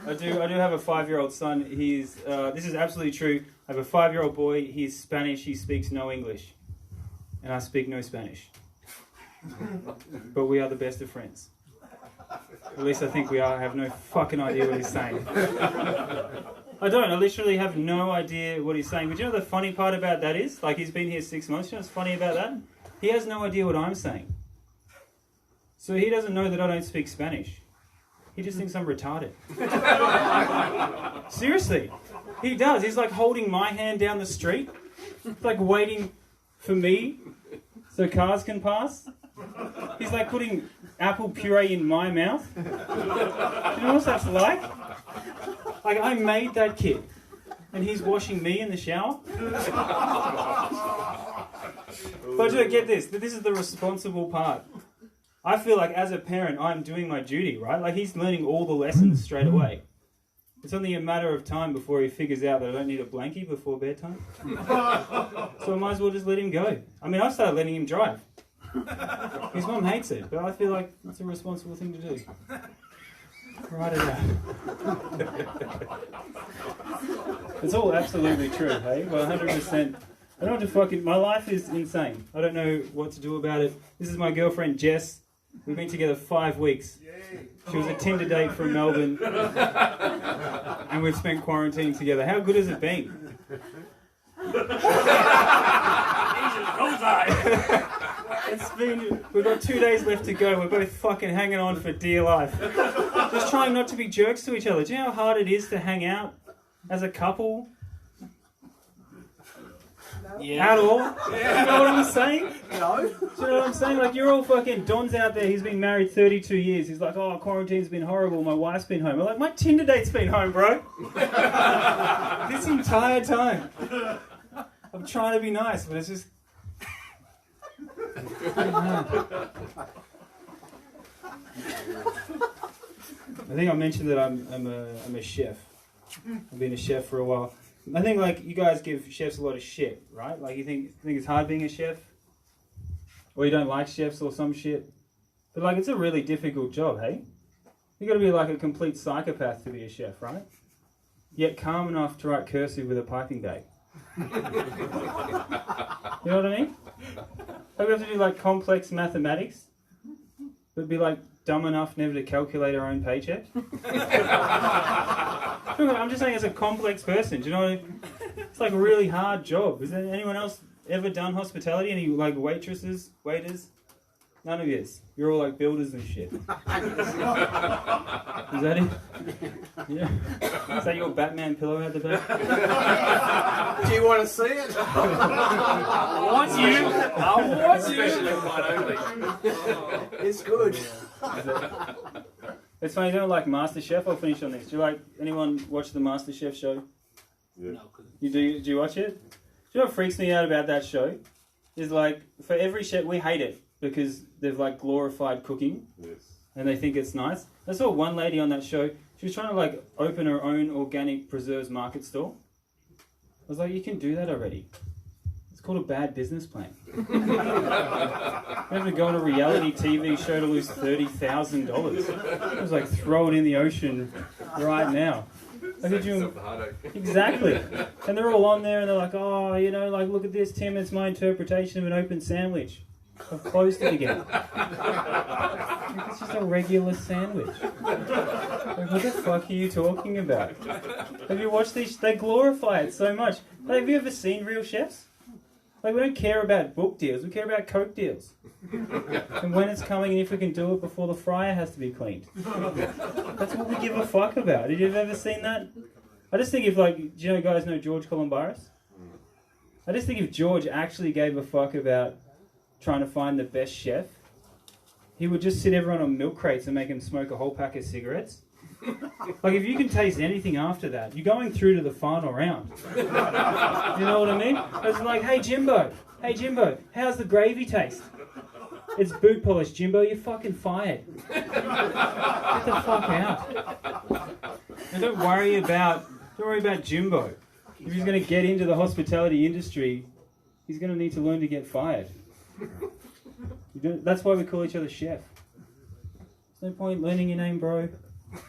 I do have a 5-year-old son. He's this is absolutely true. I have a 5-year-old boy. He's Spanish. He speaks no English, and I speak no Spanish. But we are the best of friends. At least I think we are. I have no fucking idea what he's saying. I don't. I literally have no idea what he's saying. But you know the funny part about that is, like, he's been here 6 months. You know what's funny about that? He has no idea what I'm saying. So he doesn't know that I don't speak Spanish. He just thinks I'm retarded. Seriously. He does. He's like holding my hand down the street. Like waiting for me so cars can pass. He's like putting apple puree in my mouth. Do you know what that's like? Like, I made that kid. And he's washing me in the shower. But get this. This is the responsible part. I feel like as a parent, I'm doing my duty, right? Like, he's learning all the lessons straight away. It's only a matter of time before he figures out that I don't need a blankie before bedtime. So I might as well just let him go. I mean, I started letting him drive. His mum hates it, but I feel like it's a responsible thing to do. Write it out. It's all absolutely true, hey? 100%. I don't know what to my life is insane. I don't know what to do about it. This is my girlfriend, Jess. We've been together 5 weeks. She was a Tinder date from Melbourne. And we've spent quarantine together. How good has it been? It's been, we've got 2 days left to go. We're both fucking hanging on for dear life. Just trying not to be jerks to each other. Do you know how hard it is to hang out as a couple? Yeah. At all? Yeah. You know what I'm saying? No. Do you know what I'm saying? Like, you're all fucking Don's out there. He's been married 32 years. He's like, oh, quarantine's been horrible. My wife's been home. I'm like, my Tinder date's been home, bro. This entire time. I'm trying to be nice, but it's just... I think I mentioned that I'm a chef. I've been a chef for a while. I think like you guys give chefs a lot of shit, right? Like you think it's hard being a chef, or you don't like chefs or some shit. But like it's a really difficult job, hey? You got to be like a complete psychopath to be a chef, right? Yet calm enough to write cursive with a piping bag. You know what I mean? Like we have to do like complex mathematics, but be like dumb enough never to calculate our own paycheck. I'm just saying as a complex person, do you know, it's like a really hard job. Has anyone else ever done hospitality? Any like waitresses, waiters? None of yous. You're all like builders and shit. Is that it? Yeah. Is that your Batman pillow at the back? Do you want to see it? I want you. I want you. It's good. It's funny, you don't like MasterChef? I'll finish on this. Do you like, anyone watch the MasterChef show? Yeah. You do you watch it? Do you know what freaks me out about that show? Is like, for every chef, we hate it because they've like glorified cooking. Yes. And they think it's nice. I saw one lady on that show, she was trying to like open her own organic preserves market stall. I was like, you can do that already. It's called a bad business plan. You have to go on a reality TV show to lose $30,000. I was like, throw it in the ocean right now. Like, exactly. And they're all on there and they're like, oh, you know, like, look at this, Tim, it's my interpretation of an open sandwich. I've closed it again. It's just a regular sandwich. Like, what the fuck are you talking about? Have you watched these? They glorify it so much. Like, have you ever seen real chefs? Like, we don't care about book deals. We care about Coke deals. And when it's coming and if we can do it before the fryer has to be cleaned. That's what we give a fuck about. Did you have ever seen that? I just think if, like, do you know guys know George Columbaris? I just think if George actually gave a fuck about trying to find the best chef, he would just sit everyone on milk crates and make them smoke a whole pack of cigarettes. Like, if you can taste anything after that, you're going through to the final round. You know what I mean? It's like, hey Jimbo, how's the gravy taste? It's boot polish, Jimbo, you're fucking fired. Get the fuck out. And don't worry about Jimbo. If he's going to get into the hospitality industry, he's going to need to learn to get fired. That's why we call each other chef. There's no point learning your name, bro.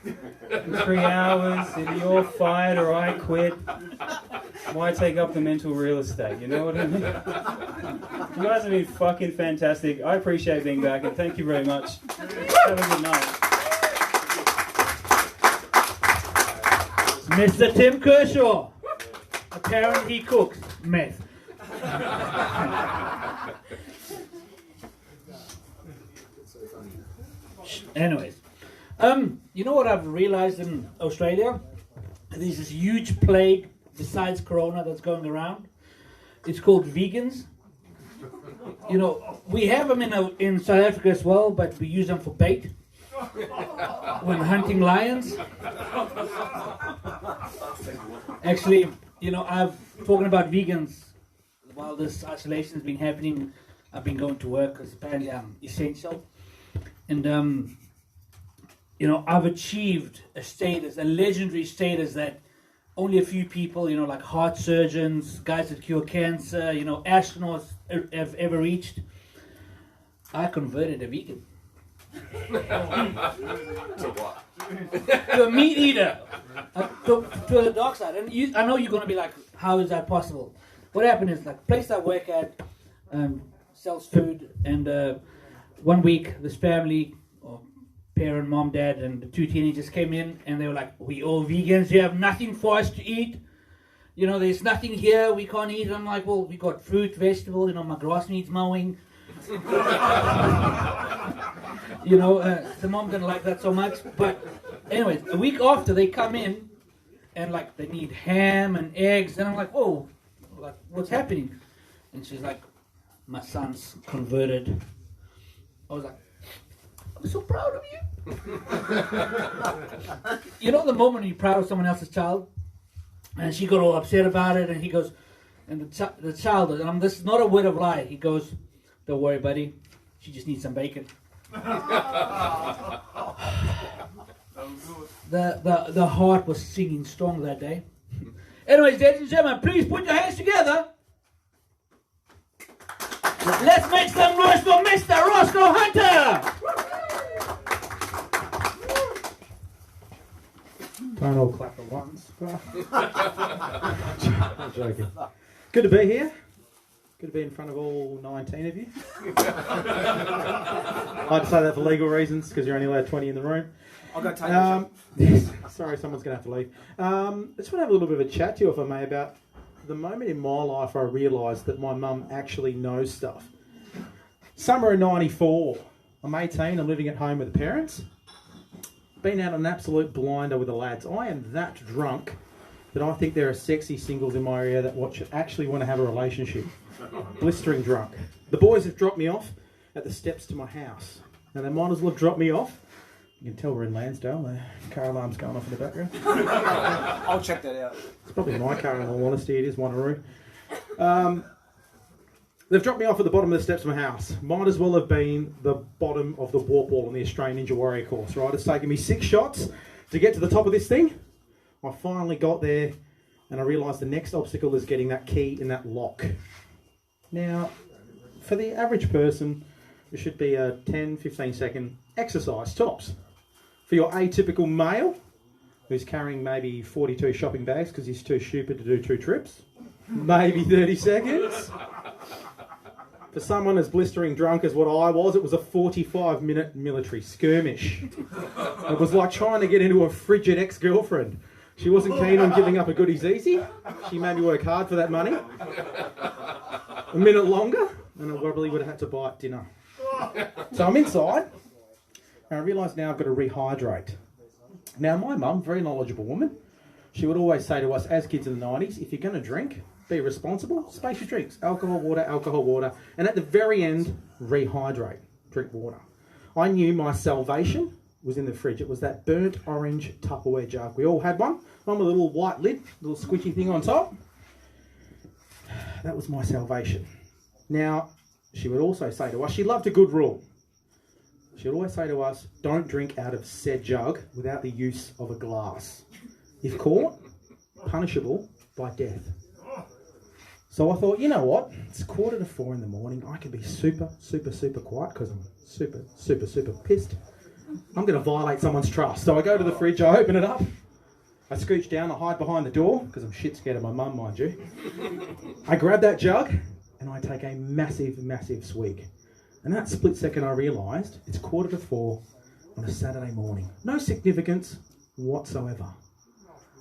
In 3 hours, either you're fired or I quit. Why take up the mental real estate? You know what I mean? You guys have been fucking fantastic. I appreciate being back and thank you very much. Have a good night. Mr. Tim Kershaw. Apparently he cooks meth. Anyways, you know what I've realized in Australia? There's this huge plague besides Corona that's going around. It's called vegans. You know, we have them in South Africa as well, but we use them for bait when hunting lions. Actually, you know, I've talking about vegans while this isolation has been happening. I've been going to work because apparently I'm essential. And I've achieved a status, a legendary status that only a few people, like heart surgeons, guys that cure cancer, astronauts have ever reached. I converted a vegan. To what? To a meat eater. To the dark side. And I know you're going to be like, how is that possible? What happened is, like, place I work at sells food, and one week this family, or parent, mom, dad, and the two teenagers came in, and they were like, we all vegans, you have nothing for us to eat. There's nothing here, we can't eat. And I'm like, well, we got fruit, vegetable, my grass needs mowing. The mom didn't like that so much. But anyways, a week after they come in, and like they need ham and eggs, and I'm like, whoa, like, what's happening? And she's like, my son's converted. I was like, I'm so proud of you. The moment you're proud of someone else's child, and she got all upset about it, and he goes, and the child, and this is not a word of lie, he goes, don't worry, buddy, she just needs some bacon. The heart was singing strong that day. Anyways, ladies and gentlemen, please put your hands together. Let's make some noise for Mr. Roscoe Hunter. Don't all clap at once. I'm joking. Good to be here. Good to be in front of all 19 of you. I had to say that for legal reasons, because you're only allowed 20 in the room. I'll go take a shot. Sorry, someone's going to have to leave. I just want to have a little bit of a chat to you, if I may, about the moment in my life I realised that my mum actually knows stuff. Summer of 94. I'm 18, I'm living at home with the parents. Been out on an absolute blinder with the lads. I am that drunk that I think there are sexy singles in my area that actually want to have a relationship. Blistering drunk. The boys have dropped me off at the steps to my house. Now they might as well have dropped me off. You can tell we're in Lansdale. The car alarm's going off in the background. I'll check that out. It's probably my car, in all honesty. It is Wanneroo. They've dropped me off at the bottom of the steps of my house. Might as well have been the bottom of the warp wall on the Australian Ninja Warrior course, right? It's taken me 6 shots to get to the top of this thing. I finally got there, and I realised the next obstacle is getting that key in that lock. Now, for the average person, it should be a 10-15 second exercise, tops. For your atypical male, who's carrying maybe 42 shopping bags because he's too stupid to do 2 trips, maybe 30 seconds. For someone as blistering drunk as what I was, it was a 45-minute military skirmish. It was like trying to get into a frigid ex-girlfriend. She wasn't keen on giving up a goodies easy. She made me work hard for that money. A minute longer, and I probably would have had to buy it dinner. So I'm inside, and I realise now I've got to rehydrate. Now, my mum, very knowledgeable woman, she would always say to us as kids in the 90s, if you're going to drink, be responsible, space your drinks. Alcohol, water, and at the very end, rehydrate, drink water. I knew my salvation was in the fridge. It was that burnt orange Tupperware jug. We all had one with a little white lid, little squishy thing on top. That was my salvation. Now, she would also say to us, she loved a good rule. She would always say to us, don't drink out of said jug without the use of a glass. If caught, punishable by death. So I thought, you know what? It's 3:45 in the morning. I can be super quiet because I'm super pissed. I'm going to violate someone's trust. So I go to the fridge, I open it up. I scooch down, I hide behind the door because I'm shit scared of my mum, mind you. I grab that jug and I take a massive swig. And that split second I realised it's 3:45 on a Saturday morning. No significance whatsoever.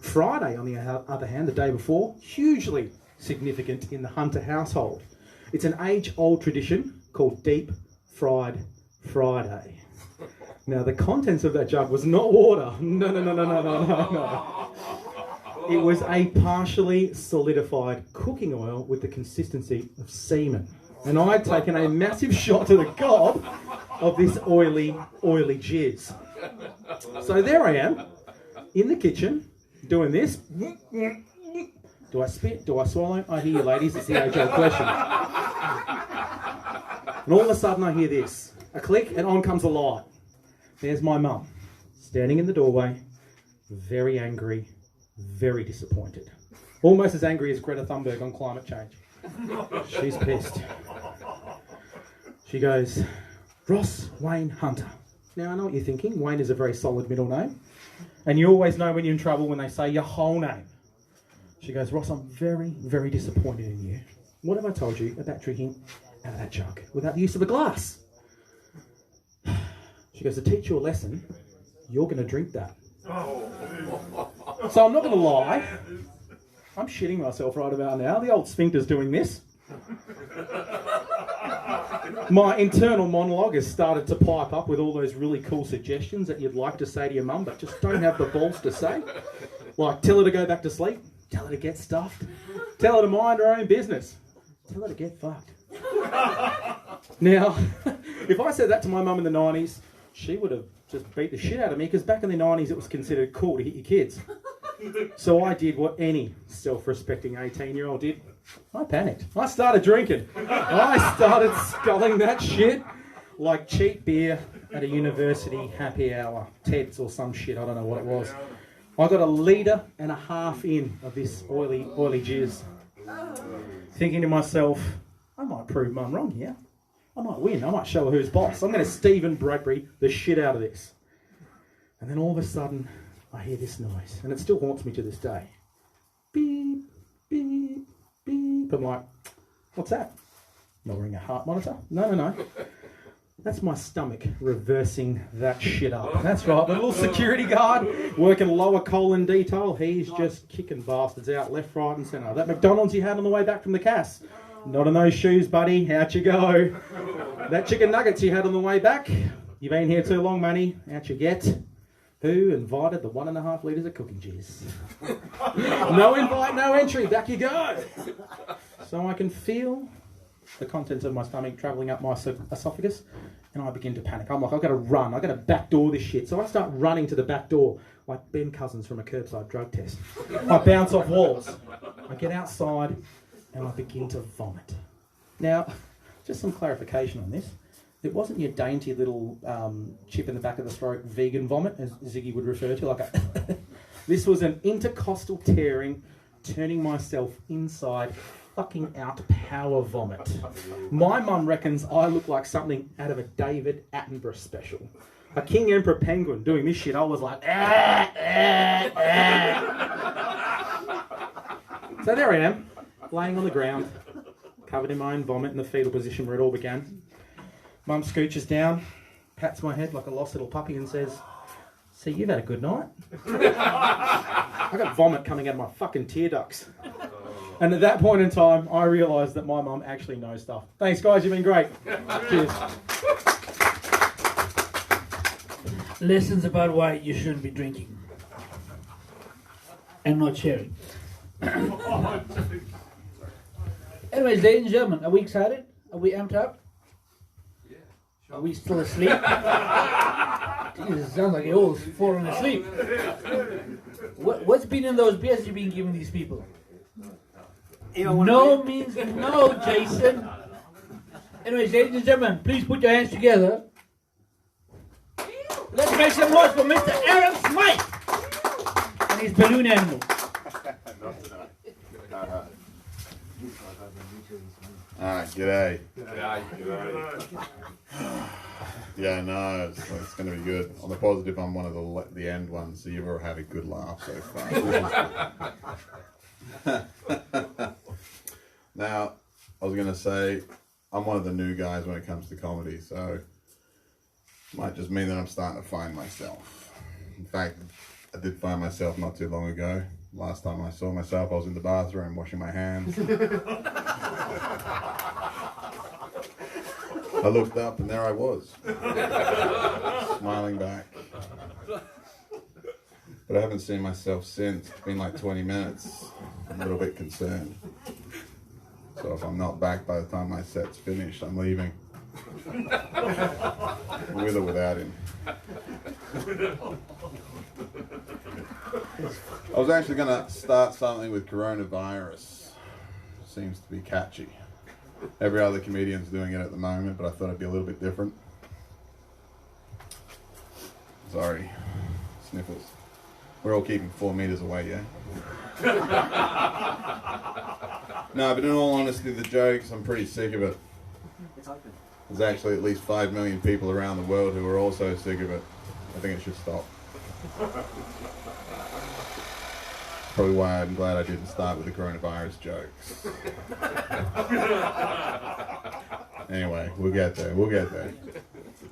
Friday, on the other hand, the day before, hugely significant in the Hunter household. It's an age-old tradition called Deep Fried Friday. Now, the contents of that jug was not water. No. It was a partially solidified cooking oil with the consistency of semen. And I'd taken a massive shot to the gob of this oily jizz. So there I am, in the kitchen, doing this. Do I spit? Do I swallow? I hear you, ladies. It's the age-old question. And all of a sudden I hear this. A click, and on comes a light. There's my mum, standing in the doorway, very angry, very disappointed. Almost as angry as Greta Thunberg on climate change. She's pissed. She goes, Ross Wayne Hunter. Now, I know what you're thinking. Wayne is a very solid middle name. And you always know when you're in trouble when they say your whole name. She goes, Ross, I'm very, very disappointed in you. What have I told you about drinking out of that jug without the use of a glass? She goes, to teach you a lesson, you're going to drink that. So I'm not going to lie. I'm shitting myself right about now. The old sphincter's doing this. My internal monologue has started to pipe up with all those really cool suggestions that you'd like to say to your mum, but just don't have the balls to say. Like, tell her to go back to sleep. Tell her to get stuffed. Tell her to mind her own business. Tell her to get fucked. Now, if I said that to my mum in the 90s, she would have just beat the shit out of me, because back in the 90s it was considered cool to hit your kids. So I did what any self-respecting 18-year-old did. I panicked. I started drinking. I started sculling that shit like cheap beer at a university happy hour. Ted's or some shit, I don't know what it was. I got 1.5 litres in of this oily jizz. Thinking to myself, I might prove Mum wrong here. I might win. I might show her who's boss. I'm going to Stephen Bradbury the shit out of this. And then all of a sudden, I hear this noise. And it still haunts me to this day. Beep, beep, beep. I'm like, what's that? Not wearing a heart monitor? No. That's my stomach reversing that shit up. That's right, the little security guard working lower colon detail, he's just kicking bastards out left, right and centre. That McDonald's you had on the way back from the Cass, not in those shoes, buddy, out you go. That chicken nuggets you had on the way back, you've been here too long, money, out you get. Who invited the 1.5 litres of cooking jizz? No invite, no entry, back you go. So I can feel the contents of my stomach travelling up my esophagus, and I begin to panic. I'm like, I've got to run. I've got to backdoor this shit. So I start running to the back door like Ben Cousins from a curbside drug test. I bounce off walls. I get outside and I begin to vomit. Now, just some clarification on this. It wasn't your dainty little chip in the back of the throat vegan vomit, as Ziggy would refer to. This was an intercostal tearing, turning myself inside fucking out power vomit. My mum reckons I look like something out of a David Attenborough special. A King Emperor penguin doing this shit. I was like, So there I am, laying on the ground, covered in my own vomit in the fetal position where it all began. Mum scooches down, pats my head like a lost little puppy and says, "See, you've had a good night." I got vomit coming out of my fucking tear ducts. And at that point in time, I realised that my mum actually knows stuff. Thanks, guys. You've been great. Cheers. Lessons about why you shouldn't be drinking and not sharing. Anyways, ladies and gentlemen, are we excited? Are we amped up? Yeah. Are we still asleep? Jesus, it sounds like you're all falling asleep. What's been in those beers you've been giving these people? No means no, Jason. Anyways, ladies and gentlemen, please put your hands together. Let's make some noise for Mr. Aaron Smythe and his balloon animal. G'day. G'day. Yeah, no, it's going to be good. On the positive, I'm one of the end ones, so you've already had a good laugh so far. Now, I was going to say, I'm one of the new guys when it comes to comedy, so it might just mean that I'm starting to find myself. In fact, I did find myself not too long ago. Last time I saw myself, I was in the bathroom washing my hands. I looked up and there I was, smiling back. But I haven't seen myself since. It's been like 20 minutes. I'm a little bit concerned. So if I'm not back by the time my set's finished, I'm leaving. With or without him. I was actually going to start something with coronavirus. Seems to be catchy. Every other comedian's doing it at the moment, but I thought it'd be a little bit different. Sorry. Sniffles. We're all keeping 4 meters away, yeah? No, but in all honesty, the jokes, I'm pretty sick of it. It's open. There's actually at least 5 million people around the world who are also sick of it. I think it should stop. Probably why I'm glad I didn't start with the coronavirus jokes. Anyway, we'll get there. We'll get there.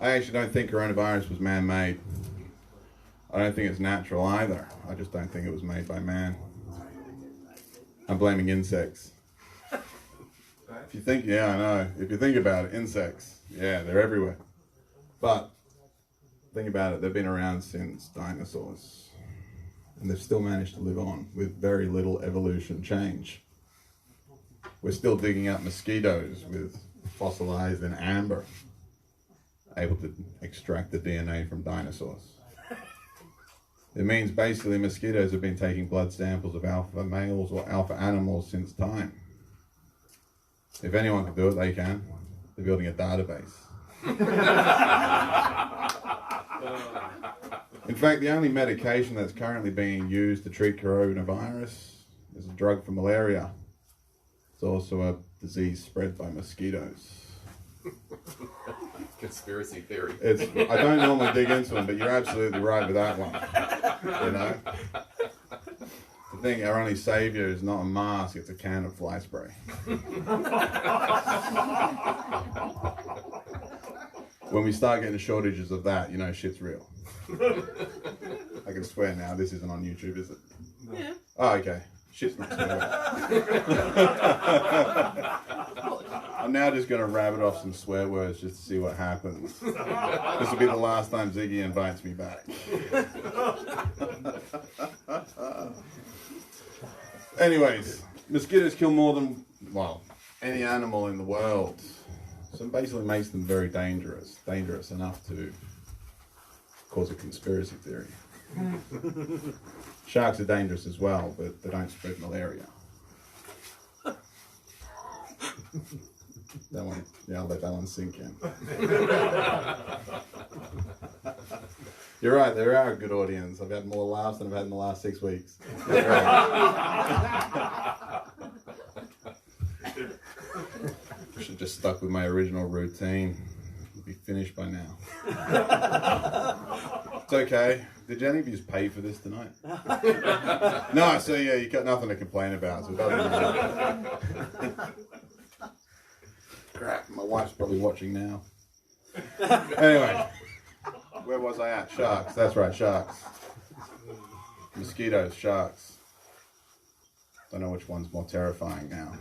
I actually don't think coronavirus was man-made. I don't think it's natural either. I just don't think it was made by man. I'm blaming insects. If you think, yeah, I know. If you think about it, insects, yeah, they're everywhere. But think about it, they've been around since dinosaurs. And they've still managed to live on with very little evolution change. We're still digging up mosquitoes with fossilized in amber, able to extract the DNA from dinosaurs. It means basically mosquitoes have been taking blood samples of alpha males or alpha animals since time. If anyone can do it, they can. They're building a database. In fact, the only medication that's currently being used to treat coronavirus is a drug for malaria. It's also a disease spread by mosquitoes. Conspiracy theory. I don't normally dig into them, but you're absolutely right with that one. You know? The thing, our only savior is not a mask, it's a can of fly spray. When we start getting shortages of that, you know shit's real. I can swear now, this isn't on YouTube, is it? No. Yeah. Oh, okay. Shit's not swearing. I'm now just going to rabbit off some swear words just to see what happens. This will be the last time Ziggy invites me back. Anyways, mosquitoes kill more than, well, any animal in the world. So it basically makes them very dangerous. Dangerous enough to cause a conspiracy theory. Sharks are dangerous as well, but they don't spread malaria. That one, yeah, I'll let that one sink in. You're right, they are a good audience. I've had more laughs than I've had in the last 6 weeks. I should have just stuck with my original routine. We'd be finished by now. It's okay. Did any of you pay for this tonight? No, so yeah, you got nothing to complain about, so it doesn't matter. Crap, my wife's probably watching now. Anyway, where was I at? Sharks, that's right, sharks. Mosquitoes, sharks. Don't know which one's more terrifying now.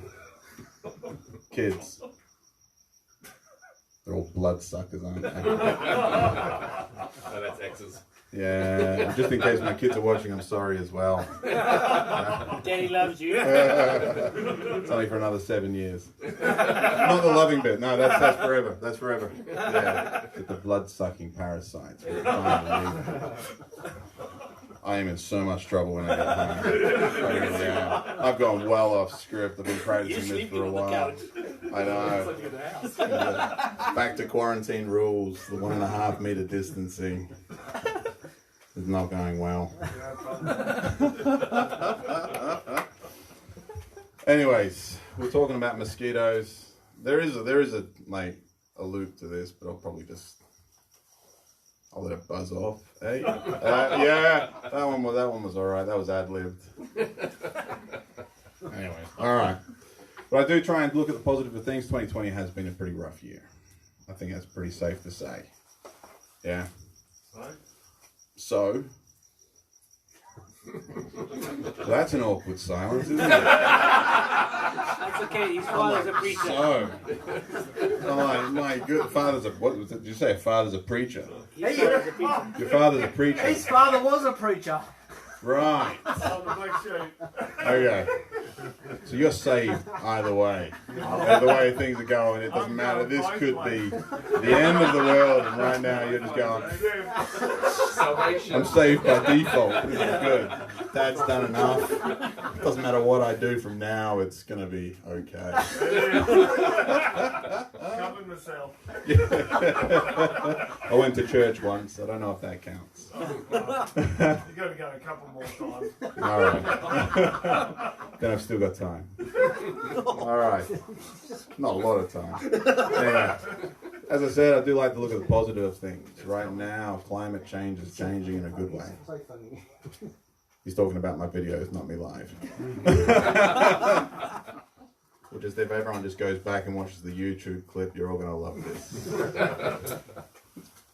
Kids. They're all bloodsuckers, aren't they? Oh, that's exes. Yeah, just in case my kids are watching, I'm sorry as well. Daddy loves you. It's only for another 7 years. Not the loving bit. No, that's forever. That's forever. Yeah, but the blood-sucking parasites. I am in so much trouble when I get home. I really am. I've gone well off script. I've been practicing this for a while. I know. Yeah. Back to quarantine rules. The 1.5 meter distancing is not going well. Anyways, we're talking about mosquitoes. There is a like a loop to this, but I'll let it buzz off. Hey, yeah, that one was all right. That was ad-libbed. Anyway, all right. But I do try and look at the positive of things. 2020 has been a pretty rough year. I think that's pretty safe to say. Yeah. So that's an awkward silence, isn't it? That's okay. His father's a preacher. So, oh my good father's a, what was it? Did you say a father's a preacher? His father's a preacher. Your father's a preacher. His father was a preacher. Right. Okay. So you're saved either way. The way things are going, it doesn't matter. This could be the end of the world, and right now you're just going, I'm saved by default. This is good. Dad's done enough. Doesn't matter what I do from now, it's going to be okay. Covering myself. I went to church once. I don't know if that counts. You got to go a couple more times. All right. Then I've still got time. All right. Not a lot of time. Anyway, as I said, I do like to look at the positive of things. Right now, climate change is changing in a good way. He's talking about my videos, not me live. Which is if everyone just goes back and watches the YouTube clip, you're all going to love this.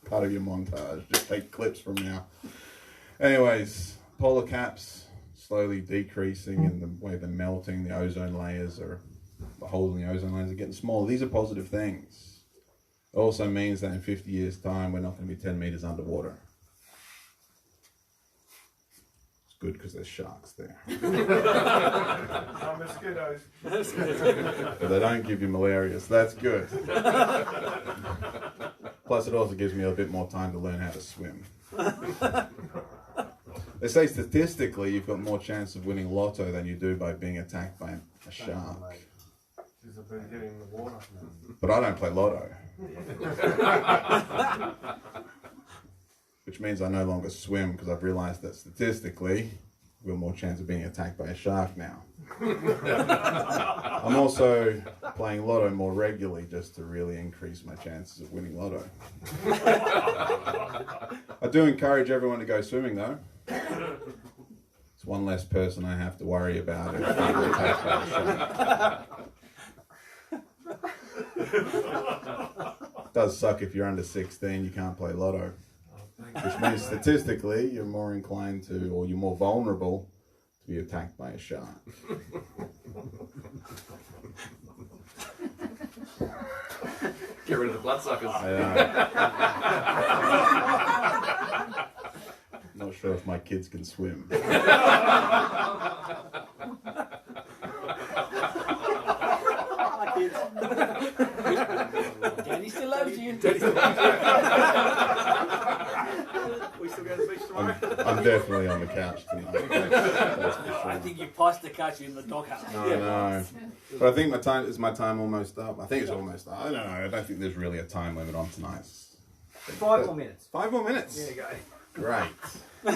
Part of your montage. Just take clips from now. Anyways, polar caps slowly decreasing in the way they're melting. The ozone layers are, the holes in the ozone layers are getting smaller. These are positive things. It also means that in 50 years' time, we're not going to be 10 meters underwater. It's good because there's sharks there. Mosquitoes. But they don't give you malaria, so that's good. Plus, it also gives me a bit more time to learn how to swim. They say statistically you've got more chance of winning lotto than you do by being attacked by a shark. She's been hitting the water. But I don't play lotto. Which means I no longer swim because I've realised that statistically we've got more chance of being attacked by a shark now. I'm also playing lotto more regularly just to really increase my chances of winning lotto. I do encourage everyone to go swimming though. It's one less person I have to worry about if I'm attacked by a shark. It does suck if you're under 16, you can't play lotto. Which means statistically you're more inclined to, or you're more vulnerable to be attacked by a shark. Get rid of the bloodsuckers. Not sure if my kids can swim. Daddy still loves you. We still going to the beach tomorrow? I'm definitely on the couch tonight. That's for sure. I think you passed the couch in the doghouse. I know. But I think my time almost up? I think it's almost up. I don't know. I don't think there's really a time limit on tonight's. 5 more minutes. 5 more minutes? There you go. Great. I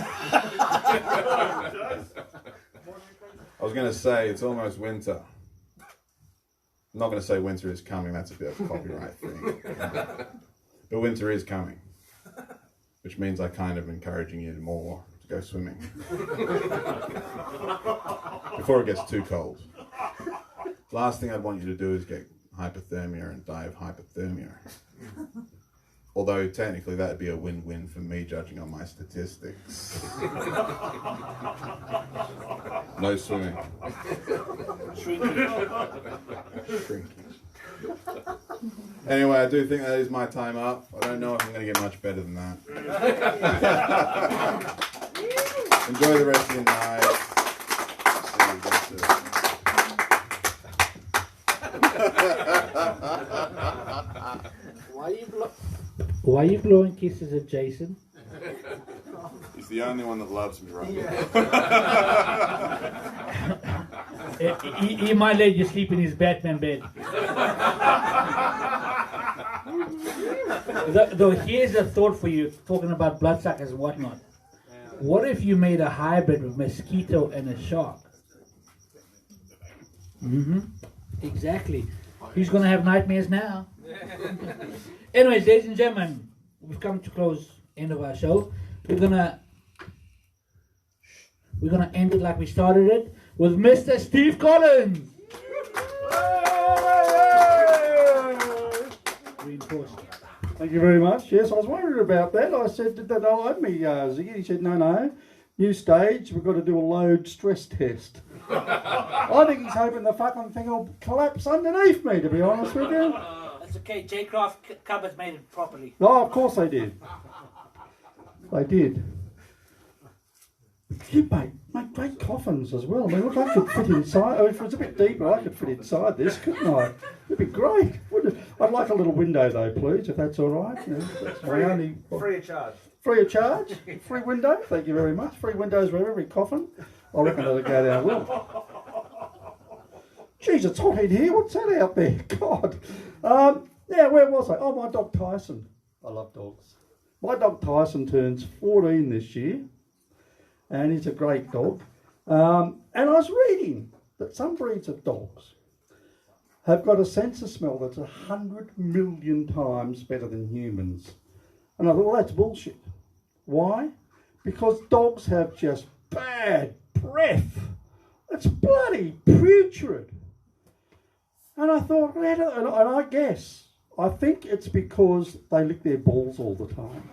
was going to say it's almost winter. I'm not going to say winter is coming. That's a bit of a copyright thing. But winter is coming. Which means I'm kind of encouraging you more to go swimming. Before it gets too cold. Last thing I'd want you to do is get hypothermia and die of hypothermia. Although technically that'd be a win-win for me judging on my statistics. No swimming. Shrinking. Anyway, I do think that is my time up. I don't know if I'm going to get much better than that. Enjoy the rest of your night. Why are you blowing kisses at Jason? He's the only one that loves me right now. He might let you sleep in his Batman bed. Though here's a thought for you, talking about bloodsuckers and whatnot. What if you made a hybrid with mosquito and a shark? Exactly. Who's going to have nightmares now? Anyways, ladies and gentlemen, we've come to close end of our show. We're gonna end it like we started it with Mr. Steve Collins. Reinforced. Thank you very much. Yes, I was wondering about that. I said, did that owe me, Ziggy? He said, no. New stage, we've got to do a load stress test. I think he's hoping the fucking thing will collapse underneath me, to be honest with you. That's okay, J-Craft cupboards made it properly. Oh, of course they did. They did. You make great coffins as well. I mean, look, I could fit inside. Oh, if it was a bit deeper, I could fit inside this, couldn't I? It'd be great. Wouldn't it? I'd like a little window though, please, if that's all right. Yeah, that's my only. Free of charge. Free of charge. Free window. Thank you very much. Free windows with every coffin. I reckon it'll go down well. Jeez, it's hot in here. What's that out there? God. Yeah, where was I? Oh, my dog Tyson. I love dogs. My dog Tyson turns 14 this year, and he's a great dog. And I was reading that some breeds of dogs have got a sense of smell that's 100 million times better than humans. And I thought, well, that's bullshit. Why? Because dogs have just bad breath. It's bloody putrid. And I thought, and I guess, I think it's because they lick their balls all the time.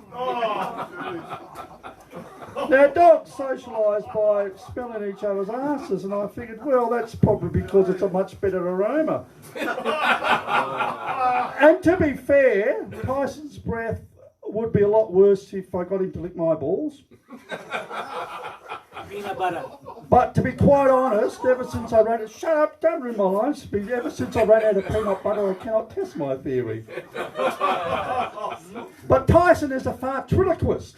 Now, dogs socialise by smelling each other's asses, and I figured, well, that's probably because it's a much better aroma. And to be fair, Tyson's breath would be a lot worse if I got him to lick my balls. Peanut butter. But to be quite honest, ever since I ran shut up, don't ruin my lines. Ever since I ran out of peanut butter, I cannot test my theory. But Tyson is a fartriloquist.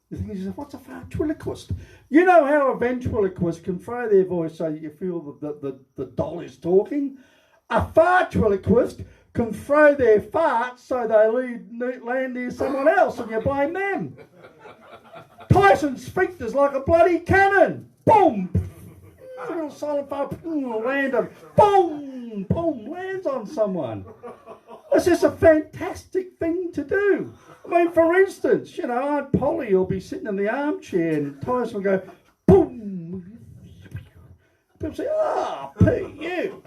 You think, what's a fartriloquist? You know how a ventriloquist can throw their voice so you feel that the doll is talking? A fartriloquist can throw their farts so they land near someone else and you blame them. Tyson's sphincter's like a bloody cannon. Boom! A little silent fart, random. Boom! Boom! Lands on someone. It's just a fantastic thing to do. I mean, for instance, you know, Aunt Polly will be sitting in the armchair and Tyson will go, boom! People say, ah, oh, Pete, you.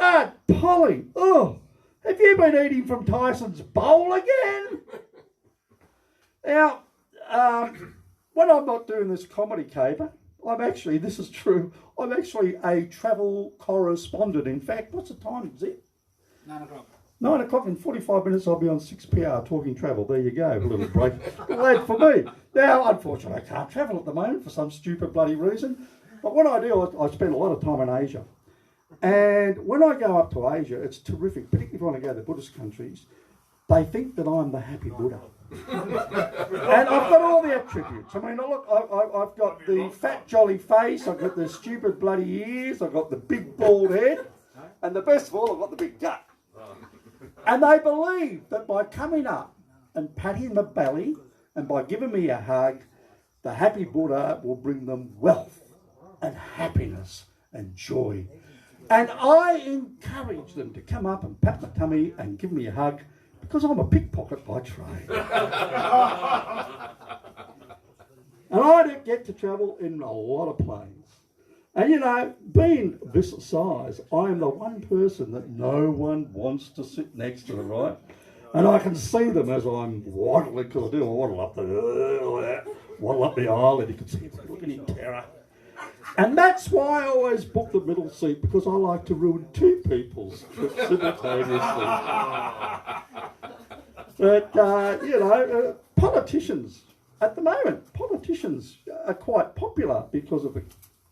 Aunt Polly, oh, have you been eating from Tyson's bowl again? Now, when I'm not doing this comedy caper, this is true, I'm actually a travel correspondent. In fact, what's the time, is it? 9 o'clock. 9 o'clock in 45 minutes, I'll be on 6PR talking travel. There you go, a little break. Glad for me. Now, unfortunately, I can't travel at the moment for some stupid bloody reason. But when I do, I spend a lot of time in Asia. And when I go up to Asia, it's terrific, particularly if I want to go to the Buddhist countries. They think that I'm the happy Buddha. And I've got all the attributes. I mean, look, I've got the fat jolly face, I've got the stupid bloody ears, I've got the big bald head, and the best of all, I've got the big gut. And they believe that by coming up and patting my belly and by giving me a hug, the happy Buddha will bring them wealth and happiness and joy. And I encourage them to come up and pat my tummy and give me a hug, because I'm a pickpocket by trade. And I get to travel in a lot of planes. And you know, being this size, I am the one person that no one wants to sit next to, right? And I can see them as I'm waddling, because I do waddle up the aisle, and you can see them looking in terror. And that's why I always book the middle seat, because I like to ruin two people's trips simultaneously. But, you know, politicians, at the moment, politicians are quite popular because of the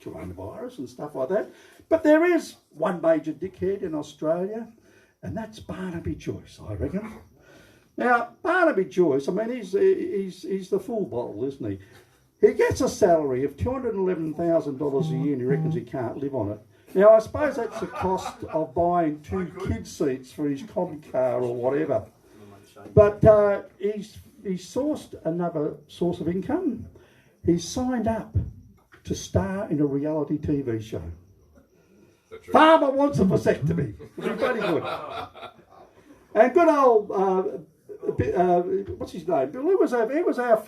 coronavirus and stuff like that. But there is one major dickhead in Australia, and that's Barnaby Joyce, I reckon. Now, Barnaby Joyce, I mean, he's the full bottle, isn't he? He gets a salary of $211,000 a year and he reckons he can't live on it. Now, I suppose that's the cost of buying 2 kid seats for his comm car or whatever. But he's sourced another source of income. He's signed up to star in a reality TV show. Farmer wants a vasectomy. It'll be very good. And good old... what's his name? He was our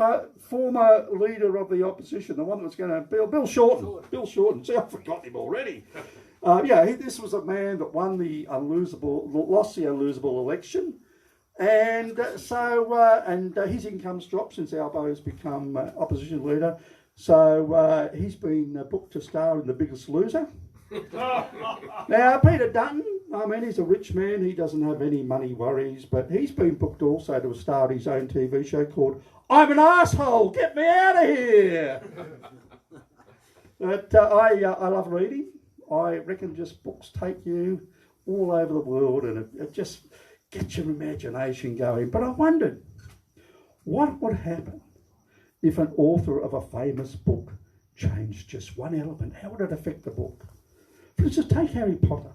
former leader of the opposition, the one that was going to Bill Shorten. Bill Shorten. See, I've forgotten him already. This was a man that lost the unlosable election, and his income's dropped since Albo's become opposition leader. So he's been booked to star in The Biggest Loser. Now, Peter Dutton, I mean, he's a rich man. He doesn't have any money worries, but he's been booked also to star his own TV show called I'm an Asshole, Get Me Out of Here. But I love reading. I reckon just books take you all over the world, and it just gets your imagination going. But I wondered, what would happen if an author of a famous book changed just one element? How would it affect the book? For instance, take Harry Potter.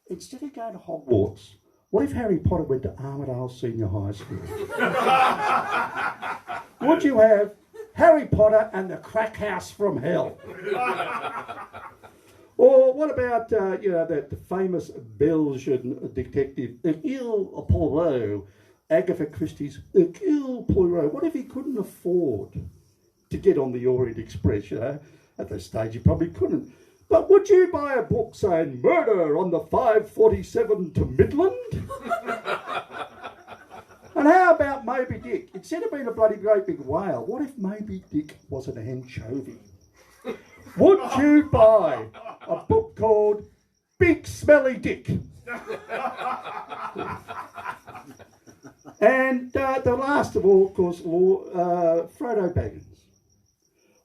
Instead of going to Hogwarts, what if Harry Potter went to Armidale Senior High School? Would you have Harry Potter and the Crack House from Hell? Or what about, the famous Belgian detective, Hercule Poirot, Agatha Christie's Hercule Poirot? What if he couldn't afford to get on the Orient Express? At this stage he probably couldn't. But would you buy a book saying Murder on the 547 to Midland? And how about Moby Dick? Instead of being a bloody great big whale, what if Moby Dick was an anchovy? Would you buy a book called Big Smelly Dick? And the last of all, of course, Frodo Baggins.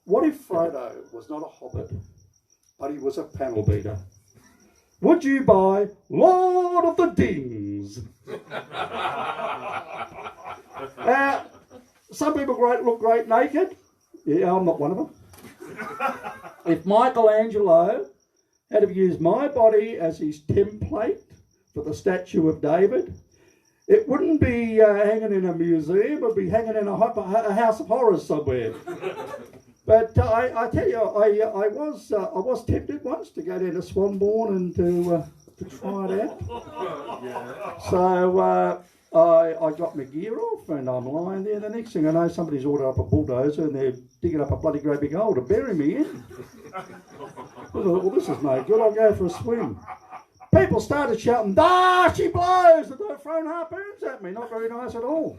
What if Frodo was not a hobbit, but he was a panel beater? Would you buy Lord of the Dings? Some people look great naked. Yeah, I'm not one of them. If Michelangelo had to use my body as his template for the statue of David, it wouldn't be hanging in a museum, it would be hanging in a house of horrors somewhere. But I tell you, I was tempted once to go down to Swanbourne and to try it out. So I got my gear off and I'm lying there. The next thing I know, somebody's ordered up a bulldozer and they're digging up a bloody great big hole to bury me in. I thought, well, this is no good. I'll go for a swim. People started shouting, "Ah, she blows!" and they're throwing harpoons at me. Not very nice at all.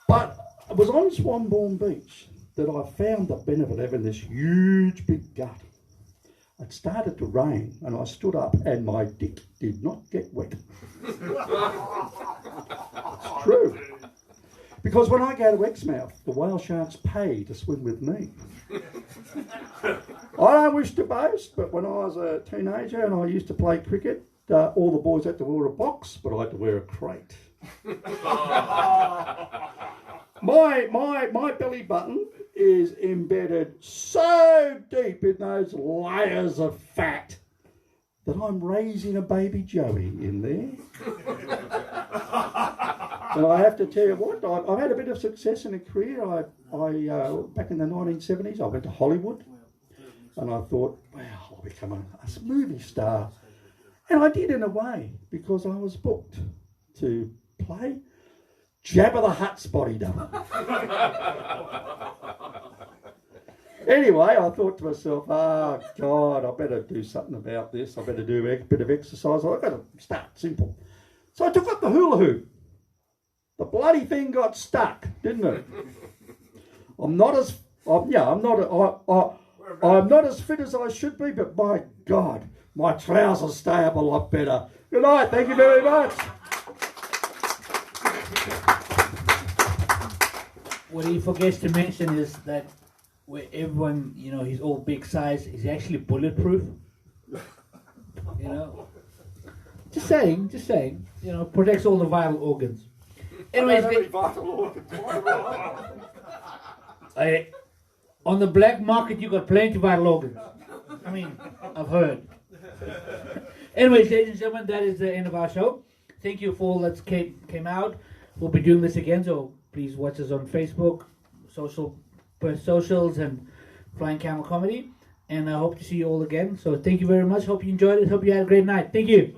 But it was on Swanbourne Beach that I found the benefit of having this huge big gut. It started to rain and I stood up and my dick did not get wet. It's true. Because when I go to Exmouth, the whale sharks pay to swim with me. I don't wish to boast, but when I was a teenager and I used to play cricket, all the boys had to wear a box, but I had to wear a crate. My belly button is embedded so deep in those layers of fat that I'm raising a baby Joey in there. And I have to tell you what, I've had a bit of success in a career. I back in the 1970s, I went to Hollywood and I thought, wow, I'll become a movie star. And I did in a way, because I was booked to play Jabba the Hutt's body double. Anyway, I thought to myself, oh God, I better do something about this. I better do a bit of exercise. I've got to start simple. So I took up the hula hoop. The bloody thing got stuck, didn't it? I'm not as fit as I should be, but my God, my trousers stay up a lot better. Good night. Thank you very much. What he forgets to mention is that where everyone, he's all big size, is actually bulletproof. Just saying, protects all the vital organs. Anyways, on the black market, you got plenty of vital organs. I mean, I've heard. Anyways, ladies and gentlemen, that is the end of our show. Thank you for all that came out. We'll be doing this again, so please watch us on Facebook, socials, and Flying Camel Comedy. And I hope to see you all again. So thank you very much. Hope you enjoyed it. Hope you had a great night. Thank you.